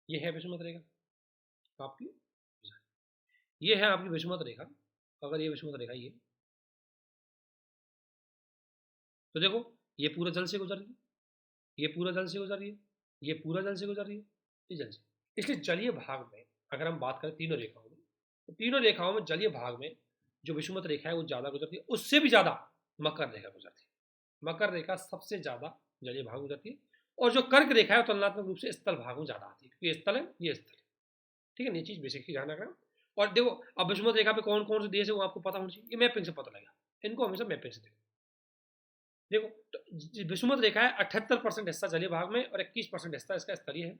ये है विषुवत रेखा आपकी, ये है आपकी विषुवत रेखा। अगर ये विषुवत रेखा ये, तो देखो ये पूरा जल से गुजर रही है, ये पूरा जल से गुजर रही है, ये पूरा जल से गुजर रही है, ये जल से। इसलिए जलीय भाग में अगर हम बात करें तीनों रेखाओं में, तो तीनों रेखाओं में जलीय भाग में जो विषुवत रेखा है वो ज्यादा गुजरती है, उससे भी ज्यादा मकर रेखा गुजरती है। मकर रेखा सबसे ज्यादा जलीय भाग गुजरती है। और जो कर्क रेखा है वो तुलनात्मक रूप से स्थल भाग में ज्यादा आती है, क्योंकि स्थल है, ये स्थल है। ठीक है, ये चीज बेसिकली ध्यान रखना। और देखो अब विषुवत रेखा पे कौन कौन से देश है वो आपको पता होना चाहिए, ये मैपिंग से पता लगेगा। इनको हमेशा मैपिंग से देखो। देखो तो विषुवत रेखा है 78% हिस्सा जलीय भाग में और 21% हिस्सा इसका स्थलीय है।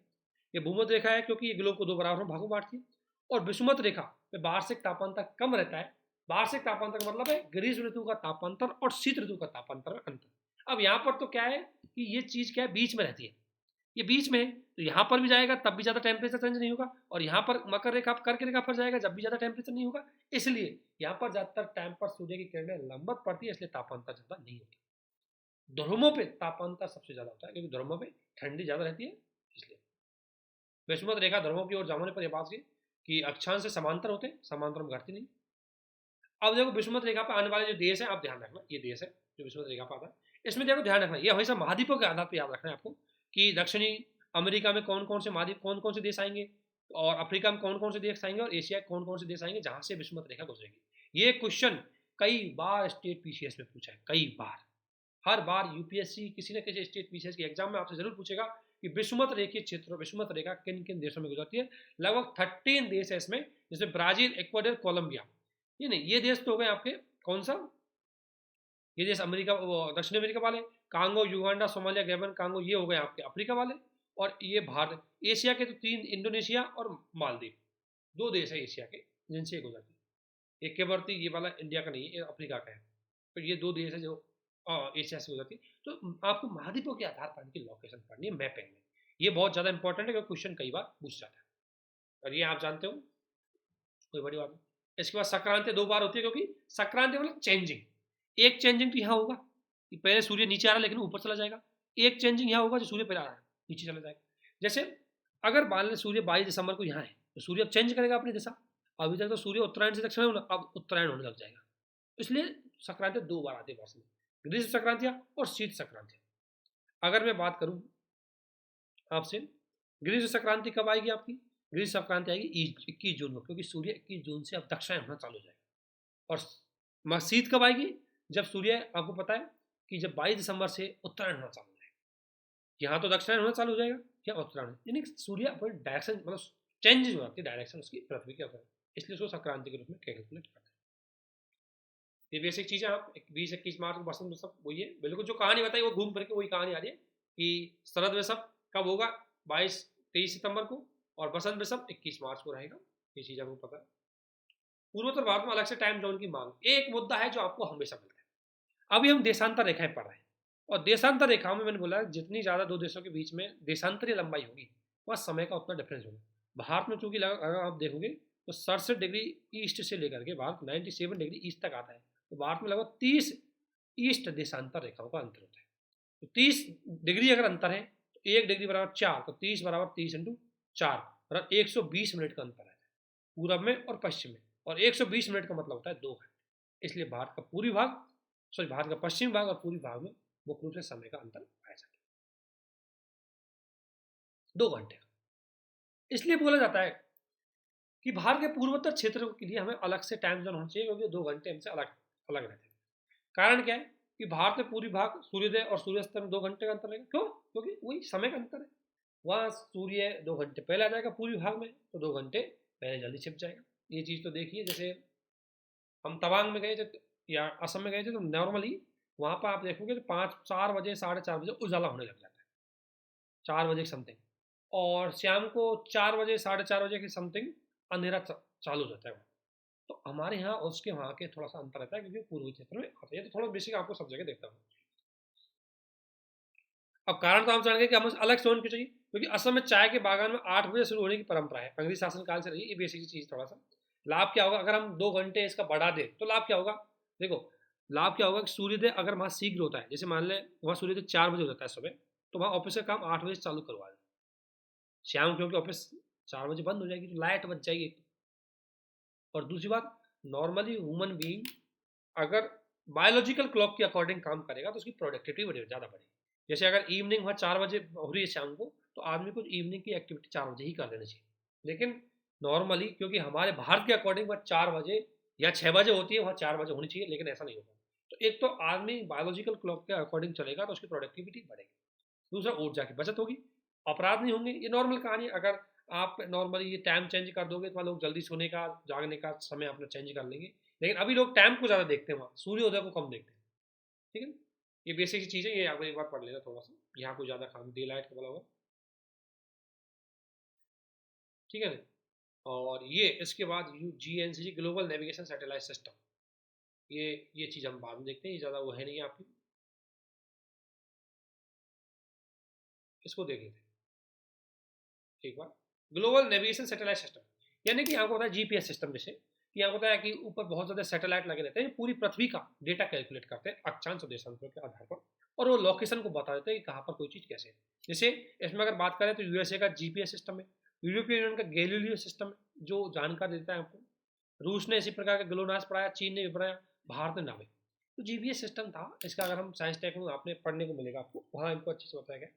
ये भूमध्य रेखा है क्योंकि ये ग्लोब को 2 बराबर भागों बांटती है। और विषुवत रेखा में वार्षिक तापांतर कम रहता है। वार्षिक तापांतर का मतलब है ग्रीष्म ऋतु का तापांतर और शीत ऋतु का तापांतर में अंतर। अब यहाँ पर तो क्या है कि ये चीज क्या है, बीच में रहती है, ये बीच में है, तो यहाँ पर भी जाएगा तब भी ज्यादा टेम्परेचर चेंज नहीं होगा, और यहाँ पर मकर रेखा कर्क रेखा पर जाएगा जब भी ज्यादा टेम्परेचर नहीं होगा। इसलिए यहाँ पर ज्यादातर टाइम पर सूर्य की किरणें लंबवत पड़ती है, इसलिए तापांतर ज्यादा नहीं होता। ध्रुवों पे तापांतर सबसे ज्यादा होता है, क्योंकि ध्रुवों पे ठंडी ज्यादा रहती है। इसलिए विषुवत रेखा ध्रुवों की ओर जाने पर यह बात कि अक्षांश से समांतर होते, समांतर में घटती नहीं। अब देखो विषुवत रेखा पर आने वाले जो देश है, आप ध्यान रखना, ये देश है जो विषुवत रेखा पर आता है, इसमें देखो ध्यान रखना, ये हमेशा महाद्वीपों के आधार पर याद रखना है आपको, कि दक्षिणी अमेरिका में कौन कौन से महाद्वीप, कौन कौन से देश आएंगे, और अफ्रीका में कौन कौन से देश आएंगे, और एशिया कौन कौन से देश आएंगे जहां से विषुवत रेखा गुजरेगी। ये क्वेश्चन कई बार स्टेट पीसीएस में पूछा है, कई बार, हर बार यूपीएससी किसी न किसी स्टेट पीसीएस के एग्जाम में आपसे जरूर पूछेगा कि विषुवत रेखीय क्षेत्र, विषुवत रेखा किन किन देशों में गुजरती है। लगभग 13 देश है इसमें, जैसे ब्राजील, इक्वाडोर, कोलंबिया। ये नहीं, ये देश तो हो गए आपके, कौन सा, ये देश अमेरिका, दक्षिण अमेरिका वाले, Congo, Uganda, Somalia, Gabon, Congo, ये हो गए आपके अफ्रीका वाले। और ये भारत, एशिया के तो 3, इंडोनेशिया और मालदीव, 2 देश है एशिया के जिनसे ये गुजरती है। एक केवर्ती, ये वाला इंडिया का नहीं है, ये अफ्रीका का है। तो ये 2 देश है जो एशिया से गुजरती है। तो आपको महाद्वीपों के आधार पर इनकी लोकेशन पढ़नी है मैपिंग में। ये बहुत ज्यादा इंपॉर्टेंट है, क्योंकि क्वेश्चन कई बार पूछ जाता है, और ये आप जानते हो, कोई बड़ी बात नहीं। इसके बाद संक्रांति 2 बार होती है, क्योंकि संक्रांति मतलब चेंजिंग, एक चेंजिंग तो यहाँ होगा कि पहले सूर्य नीचे आ रहा है लेकिन ऊपर चला जाएगा, एक चेंजिंग यहाँ होगा जो सूर्य पहले आ रहा है नीचे चला जाएगा। जैसे अगर मान लें सूर्य 22 दिसंबर को यहाँ है, तो सूर्य अब चेंज करेगा अपनी दिशा। अभी तक तो सूर्य उत्तरायण से दक्षिण में, अब उत्तरायण होने लग जाएगा। इसलिए संक्रांति 2 बार आती है वर्ष में, ग्रीष्म संक्रांतियां और शीत संक्रांतियां। अगर मैं बात करूं आपसे, ग्रीष्म संक्रांति कब आएगी आपकी? ग्रीष्म संक्रांति आएगी 21 जून को, क्योंकि सूर्य 21 जून से अब दक्षिण होना चालू हो जाएगा। और शीत कब आएगी? जब सूर्य, आपको पता है कि जब 22 दिसंबर से उत्तरायण होना चालू हो जाएगा। यहाँ तो दक्षिणायन होना चालू हो जाएगा, या उत्तरायण, यानी सूर्य अपने डायरेक्शन, मतलब चेंज हो जाती है डायरेक्शन उसकी पृथ्वी के ऊपर, इसलिए उसको संक्रांति के रूप में कैलकुलेट करते हैं। ये बेसिक चीज़ें। आप 20-21 मार्च को बसंत उत्सव, वही है बिल्कुल जो कहानी बताई, वो घूम फिर के वही कहानी आ रही है कि शरद उत्सव कब होगा, 22-23 सितंबर को, और बसंत उत्सव 21 मार्च को रहेगा। ये चीज़ आपको पता है। पूर्वोत्तर भारत में अलग से टाइम जोन की मांग, एक मुद्दा है जो आपको हमेशा मिलता है। अभी हम देशांतर रेखाएं पढ़ रहे हैं, और देशांतर रेखाओं में मैंने बोला जितनी ज़्यादा 2 देशों के बीच में देशांतरीय लंबाई होगी, वह समय का उतना डिफरेंस होगा। भारत में चूंकि अगर आप देखोगे तो 67 डिग्री ईस्ट से लेकर के भारत 97 डिग्री ईस्ट तक आता है, तो भारत में लगभग 30 ईस्ट देशांतर रेखाओं का अंतर होता है। तो 30 डिग्री अगर अंतर है तो 1 डिग्री बराबर 4, तो 30 बराबर 30 इंटू 4 बराबर 120 मिनट का अंतर है पूरब में और पश्चिम में, और 120 मिनट का मतलब होता है 2 घंटे। इसलिए भारत का पूर्वी भाग, भारत का पश्चिमी भाग और पूर्वी भाग में मुख्य रूप से समय का अंतर पाया जाता है 2 घंटे का। इसलिए बोला जाता है कि भारत के पूर्वोत्तर क्षेत्र के लिए हमें अलग से टाइम जोन होना चाहिए, क्योंकि 2 घंटे हमसे अलग अलग रहते हैं। कारण क्या है कि भारत में पूरी भाग सूर्योदय और सूर्यास्त में 2 घंटे का अंतर रहेगा। क्यों? क्योंकि वही समय का अंतर है। वहाँ सूर्य 2 घंटे पहले आ जाएगा पूरी भाग में, तो 2 घंटे पहले जल्दी छिप जाएगा। ये चीज़ तो देखिए, जैसे हम तवांग में गए थे या असम में गए थे, तो नॉर्मली वहाँ पर आप देखोगे तो 4 बजे 4:30 बजे उजाला होने लग जाता है, 4 बजे के समथिंग, और शाम को 4 बजे 4:30 बजे के समथिंग अंधेरा चालू हो जाता है। तो हमारे यहाँ और उसके वहाँ के थोड़ा सा अंतर रहता है, क्योंकि पूर्वी क्षेत्र में आता है। तो थोड़ा बेसिक आपको सब जगह देखता हूँ। अब कारण तो हम जानेंगे कि हमें अलग सोन क्यों चाहिए, क्योंकि असम में चाय के बागान में 8 बजे शुरू होने की परंपरा है, अंग्रेजी शासन काल से रही है। ये बेसिक चीज थोड़ा सा लाभ क्या होगा अगर हम 2 घंटे इसका बढ़ा दें, तो लाभ क्या होगा? देखो, लाभ क्या होगा कि सूर्योदय अगर वहाँ शीघ्र होता है, जैसे मान लें वहाँ सूर्योदय 4 बजे हो जाता है सुबह, तो वहाँ ऑफिस का काम 8 बजे चालू करवा दें शाम, क्योंकि ऑफिस 4 बजे बंद हो जाएगी, तो लाइट बच जाएगी। और दूसरी बात, नॉर्मली ह्यूमन बीइंग अगर बायोलॉजिकल क्लॉक के अकॉर्डिंग काम करेगा तो उसकी प्रोडक्टिविटी ज़्यादा बढ़ेगी। जैसे अगर इवनिंग वहाँ 4 बजे हो रही है शाम को, तो आदमी को इवनिंग की एक्टिविटी 4 बजे ही कर देनी चाहिए। लेकिन नॉर्मली क्योंकि हमारे भारत के अकॉर्डिंग वह 4 बजे या 6 बजे होती है, वहाँ 4 बजे होनी चाहिए, लेकिन ऐसा नहीं होगा। तो एक तो आदमी बायोलॉजिकल क्लॉक के अकॉर्डिंग चलेगा तो उसकी प्रोडक्टिविटी बढ़ेगी, दूसरा ऊर्जा की बचत होगी, अपराध नहीं होंगे। ये नॉर्मल कहानी है। अगर आप नॉर्मली ये टाइम चेंज कर दोगे तो लोग जल्दी सोने का जागने का समय अपना चेंज कर लेंगे, लेकिन अभी लोग टाइम को ज़्यादा देखते हैं, वहाँ सूर्योदय को कम देखते हैं। ठीक है, ये बेसिक चीज़ है, ये आपको एक बार पढ़ लेना थोड़ा सा, यहाँ को ज़्यादा काम डे लाइट का बोला होगा। ठीक है ना? और ये इसके बाद GNCC global navigation satellite system, ये चीज़ हम बाद में देखते हैं, ये ज़्यादा वो है नहीं आपकी, इसको देख लेते हैं एक बार। ग्लोबल नेविगेशन सैटेलाइट सिस्टम यानी कि यहाँ को होता है GPS सिस्टम, जैसे कि यहाँ होता है कि ऊपर बहुत ज़्यादा सैटेलाइट लगे रहते हैं, पूरी पृथ्वी का डेटा कैलकुलेट करते हैं अक्षांश और देशांतरों के आधार पर, और वो लोकेशन को बता देते हैं कि कहाँ पर कोई चीज़ कैसे है। जैसे इसमें अगर बात करें तो USA का GPS सिस्टम है, यूरोपियन यूनियन का गैलीलियो सिस्टम है जो जानकारी देता है आपको, रूस ने इसी प्रकार का ग्लोनास पढ़ाया, चीन ने भी पढ़ाया, भारत ने नाभिक। तो GPS सिस्टम था इसका, अगर हम साइंस टेक में आपने पढ़ने को मिलेगा आपको, वहाँ इनको अच्छे से बताया गया।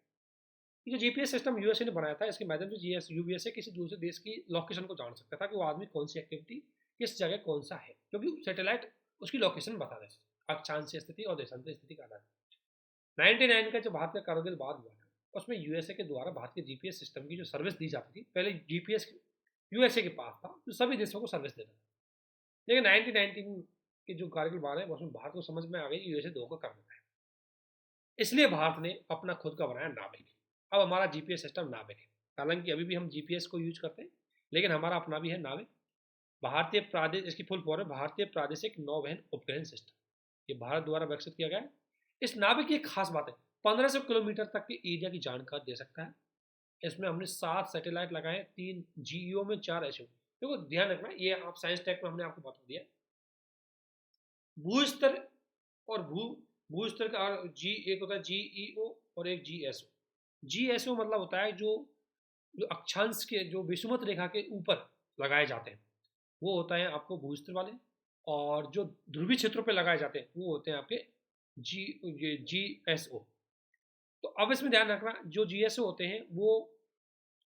ये जो GPS सिस्टम यूएसए ने बनाया था, इसके माध्यम से यूएसए किसी दूसरे देश की लोकेशन को जान सकता था कि वो आदमी कौन सी एक्टिविटी किस जगह कौन सा है, क्योंकि सैटेलाइट उसकी लोकेशन बता दे अक्षांश स्थिति और देशांतर स्थिति का आधार। 99 का जो भारत का कारगिल बाद हुआ था, उसमें यूएसए के द्वारा भारत के GPS सिस्टम की जो सर्विस दी जाती थी, पहले GPS यूएसए के पास था जो सभी देशों को सर्विस देता था, लेकिन 1919 के जो कारगिल वार है उसमें भारत को समझ में आ गई यूएसए दो को कर देता है, इसलिए भारत ने अपना खुद का बनाया नाभिक। अब हमारा GPS सिस्टम नाभिक है, हालांकि अभी भी हम GPS को यूज करते हैं, लेकिन हमारा अपना भी है नाभिक। भारतीय प्रादेशिक, इसकी फुल फॉर्म है भारतीय प्रादेशिक नौवहन उपग्रहण सिस्टम, ये भारत द्वारा विकसित किया गया है। इस नाभिक की एक खास बात है, 1500 किलोमीटर तक की एरिया की जानकारी दे सकता है। इसमें हमने 7 सैटेलाइट लगाए, 3 GEO में 4 SO। देखो ध्यान रखना, ये आप साइंस टेक में हमने आपको बता दिया, भू स्तर और भू स्तर का जी एक होता है GEO और एक GSO मतलब होता है जो जो अक्षांश के जो विषुवत रेखा के ऊपर लगाए जाते हैं, वो होता है आपको भू स्तर वाले, और जो ध्रुवीय क्षेत्रों पे लगाए जाते हैं वो होते हैं आपके GSO। तो अब इसमें ध्यान रखना, जो GSO होते हैं वो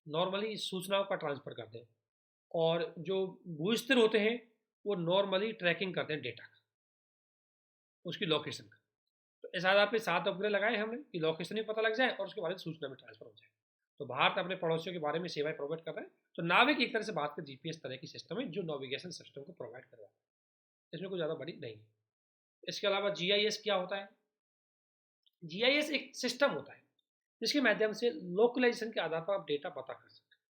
नॉर्मली सूचनाओं का ट्रांसफर करते हैं, और जो भू स्तर होते हैं वो नॉर्मली ट्रैकिंग करते हैं डेटा का, उसकी लोकेशन का। तो इस आधार पे 7 उपग्रह लगाए हमने कि लोकेशन भी पता लग जाए और उसके बारे में सूचना भी ट्रांसफर हो जाए। तो भारत अपने पड़ोसियों के बारे में सेवाएं प्रोवाइड कर रहा है। तो नाविक एक तरह से भारत का GPS तरह की सिस्टम है जो नेविगेशन सिस्टम को प्रोवाइड करवाता है, इसमें कोई ज़्यादा बड़ी नहीं है। इसके अलावा GIS क्या होता है? GIS एक सिस्टम होता है जिसके माध्यम से लोकलाइजेशन के आधार पर आप डेटा पता कर सकते हैं,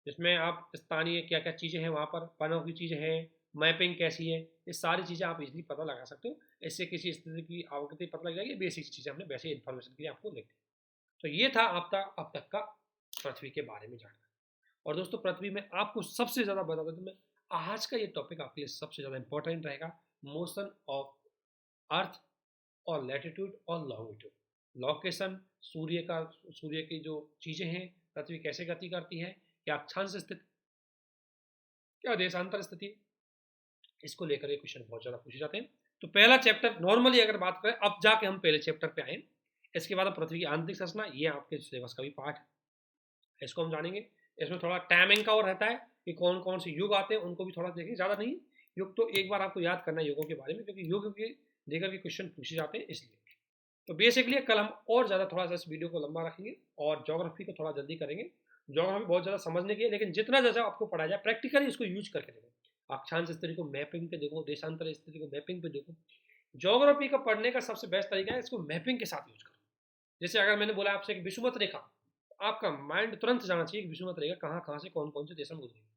जिसमें आप स्थानीय क्या क्या चीज़ें हैं, वहाँ पर वनों की चीज़ें हैं, मैपिंग कैसी है, ये सारी चीज़ें आप इजीली पता लगा सकते हो। इससे किसी स्थिति की अवगति पता लग जाएगी। बेसिक चीज़ें हमने वैसे इन्फॉर्मेशन के लिए आपको लिख दी। तो ये था आपका अब तक का पृथ्वी के बारे में जानना। और दोस्तों पृथ्वी में आपको सबसे ज़्यादा बता दूँ तो मैं आज का ये टॉपिक आपके लिए सबसे ज़्यादा इंपॉर्टेंट रहेगा, मोशन ऑफ अर्थ और लैटिट्यूड और लॉन्गिट्यूड। लोकेशन, सूर्य की जो चीज़ें हैं, पृथ्वी कैसे गति करती है, क्या अक्षांश स्थिति, क्या देशांतर स्थिति, इसको लेकर ये क्वेश्चन बहुत ज़्यादा पूछे जाते हैं। तो पहला चैप्टर नॉर्मली अगर बात करें, अब जाके हम पहले चैप्टर पे आए, इसके बाद पृथ्वी की आंतरिक संरचना, ये आपके सिलेबस का भी पार्ट है, इसको हम जानेंगे। इसमें थोड़ा टाइमिंग का और रहता है कि कौन कौन से युग आते हैं, उनको भी थोड़ा देखेंगे, ज़्यादा नहीं। युग तो एक बार आपको याद करना है युगों के बारे में, क्योंकि युग की देकर के क्वेश्चन पूछे जाते हैं इसलिए। तो बेसिकली कल हम और ज़्यादा थोड़ा सा इस वीडियो को लंबा रखेंगे और ज्योग्राफी को थोड़ा जल्दी करेंगे। ज्योग्राफी बहुत ज़्यादा समझने की है, लेकिन जितना जैसा आपको पढ़ाया जाए प्रैक्टिकली इसको यूज करके देखो। अक्षांश स्थिति को मैपिंग पे देखो, देशांतर स्थिति को मैपिंग पे देखो। ज्योग्राफी का पढ़ने का सबसे बेस्ट तरीका है इसको मैपिंग के साथ यूज करो। जैसे अगर मैंने बोला आपसे कि विषुवत रेखा, आपका माइंड तुरंत जाना चाहिए कि विषुवत रेखा कहाँ कहाँ से कौन कौन से देशों में गुजरेगी।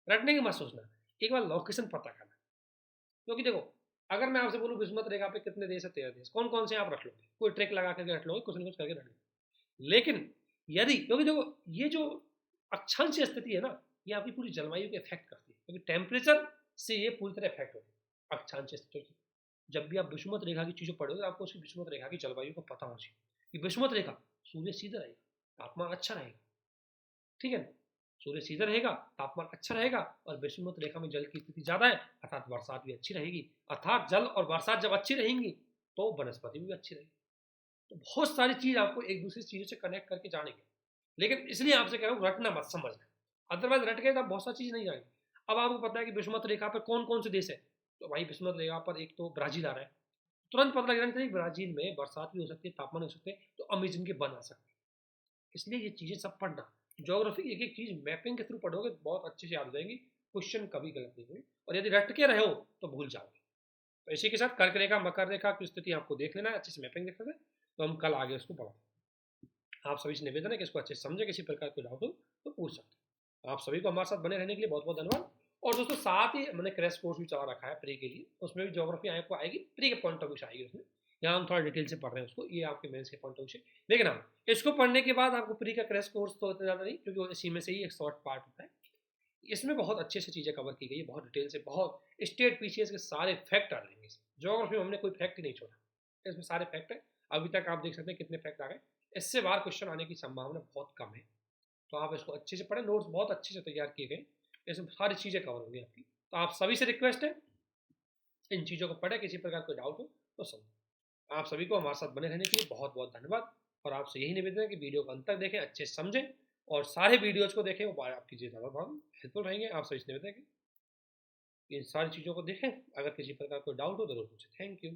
रटने की मत सोचना, एक बार लोकेशन पता करना। क्योंकि देखो, अगर मैं आपसे बोलूँ विषुवत रेखा पे कितने देश है, 13 देश, कौन कौन से आप रख लोगे, कोई ट्रिक लगा करके रख लोगे, कुछ ना कुछ करके रख लोगे। लेकिन यदि, क्योंकि देखो ये जो अक्षांश स्थिति है ना, ये आपकी पूरी जलवायु के इफेक्ट करती है, क्योंकि टेम्परेचर से ये पूरी तरह इफेक्ट होती है अक्षांश स्थिति। जब भी आप विषुवत रेखा की चीज़ें पढ़ोगे तो आपको उसकी विषुवत रेखा की जलवायु को पता होना चाहिए कि विषुवत रेखा सूर्य सीधा रहेगा, तापमान अच्छा रहेगा, ठीक है ना। सूर्य सीधा रहेगा, तापमान अच्छा रहेगा, और विषुवत रेखा में जल की स्थिति ज़्यादा है, अर्थात बरसात भी अच्छी रहेगी। अर्थात जल और बरसात जब अच्छी रहेंगी तो वनस्पति भी अच्छी रहेगी। तो बहुत सारी चीज़ आपको एक दूसरी चीज़ों से कनेक्ट करके जानेंगे। लेकिन इसलिए आपसे कह रहा हूँ रटना मत, समझना। अदरवाइज रट गए तो आप बहुत सारी चीज़ नहीं जाएंगे। अब आपको पता है कि विषुवत रेखा पर कौन कौन से देश है, तो भाई विषुवत रेखा पर एक तो ब्राज़ील आ रहा है, तुरंत पता लग जाना चाहिए ब्राज़ील में बरसात भी हो सकती है, तापमान हो सकते हैं, तो अमेजन के वन आ सकते हैं। इसलिए ये चीज़ें सब पढ़ना। ज्योग्राफी एक एक चीज़ मैपिंग के थ्रू पढ़ोगे तो बहुत अच्छे से याद हो जाएंगी, क्वेश्चन कभी गलत नहीं होंगे, और यदि रट के रहे हो तो भूल जाओगे। तो इसी के साथ कर्क रेखा मकर रेखा की स्थिति आपको देख लेना है, अच्छे से मैपिंग देख लेना है। तो हम कल आगे उसको पढ़ाते हैं। आप सभी से निवेदन है कि इसको अच्छे से समझे, किसी प्रकार कोई डाउट हो तो पूछ सकते हैं। आप सभी को हमारे साथ बने रहने के लिए बहुत बहुत धन्यवाद। और दोस्तों साथ ही मैंने क्रैश कोर्स भी चला रखा है प्री के लिए, उसमें भी ज्योग्राफी आपको आएगी, प्री के पॉइंट ऑफ व्यू से आएगी उसमें। यहाँ हम थोड़ा डिटेल से पढ़ रहे हैं उसको, ये आपके मेंस के पॉइंट ऑफ व्यू से। लेकिन हाँ, इसको पढ़ने के बाद आपको प्री का क्रैश कोर्स तो इतना ज़्यादा नहीं, क्योंकि इसी में से ही एक शॉर्ट पार्ट होता है। इसमें बहुत अच्छे से चीज़ें कवर की गई है, बहुत डिटेल से, बहुत स्टेट पीसीएस के सारे फैक्ट आ जाएंगे इसमें। ज्योग्राफी में हमने कोई फैक्ट ही नहीं छोड़ा, इसमें सारे फैक्ट है। अभी तक आप देख सकते हैं कितने फैक्ट आ गए। इससे बाहर क्वेश्चन आने की संभावना बहुत कम है, तो आप इसको अच्छे से पढ़ें। नोट्स बहुत अच्छे से तैयार किए गए, इसमें सारी चीज़ें कवर होंगी आपकी। तो आप सभी से रिक्वेस्ट है इन चीज़ों को पढ़ें, किसी प्रकार कोई डाउट हो तो समझें। आप सभी को हमारे साथ बने रहने के लिए बहुत बहुत धन्यवाद, और आपसे यही निवेदन है कि वीडियो को अंत तक देखें, अच्छे से समझें, और सारे वीडियोज को देखें, वो आपकी ज़्यादा बहुत हेल्पफुल रहेंगे। आप सभी से निवेदन है कि इन सारी चीज़ों को देखें, अगर किसी प्रकार कोई डाउट हो तो जरूर पूछें। Thank you.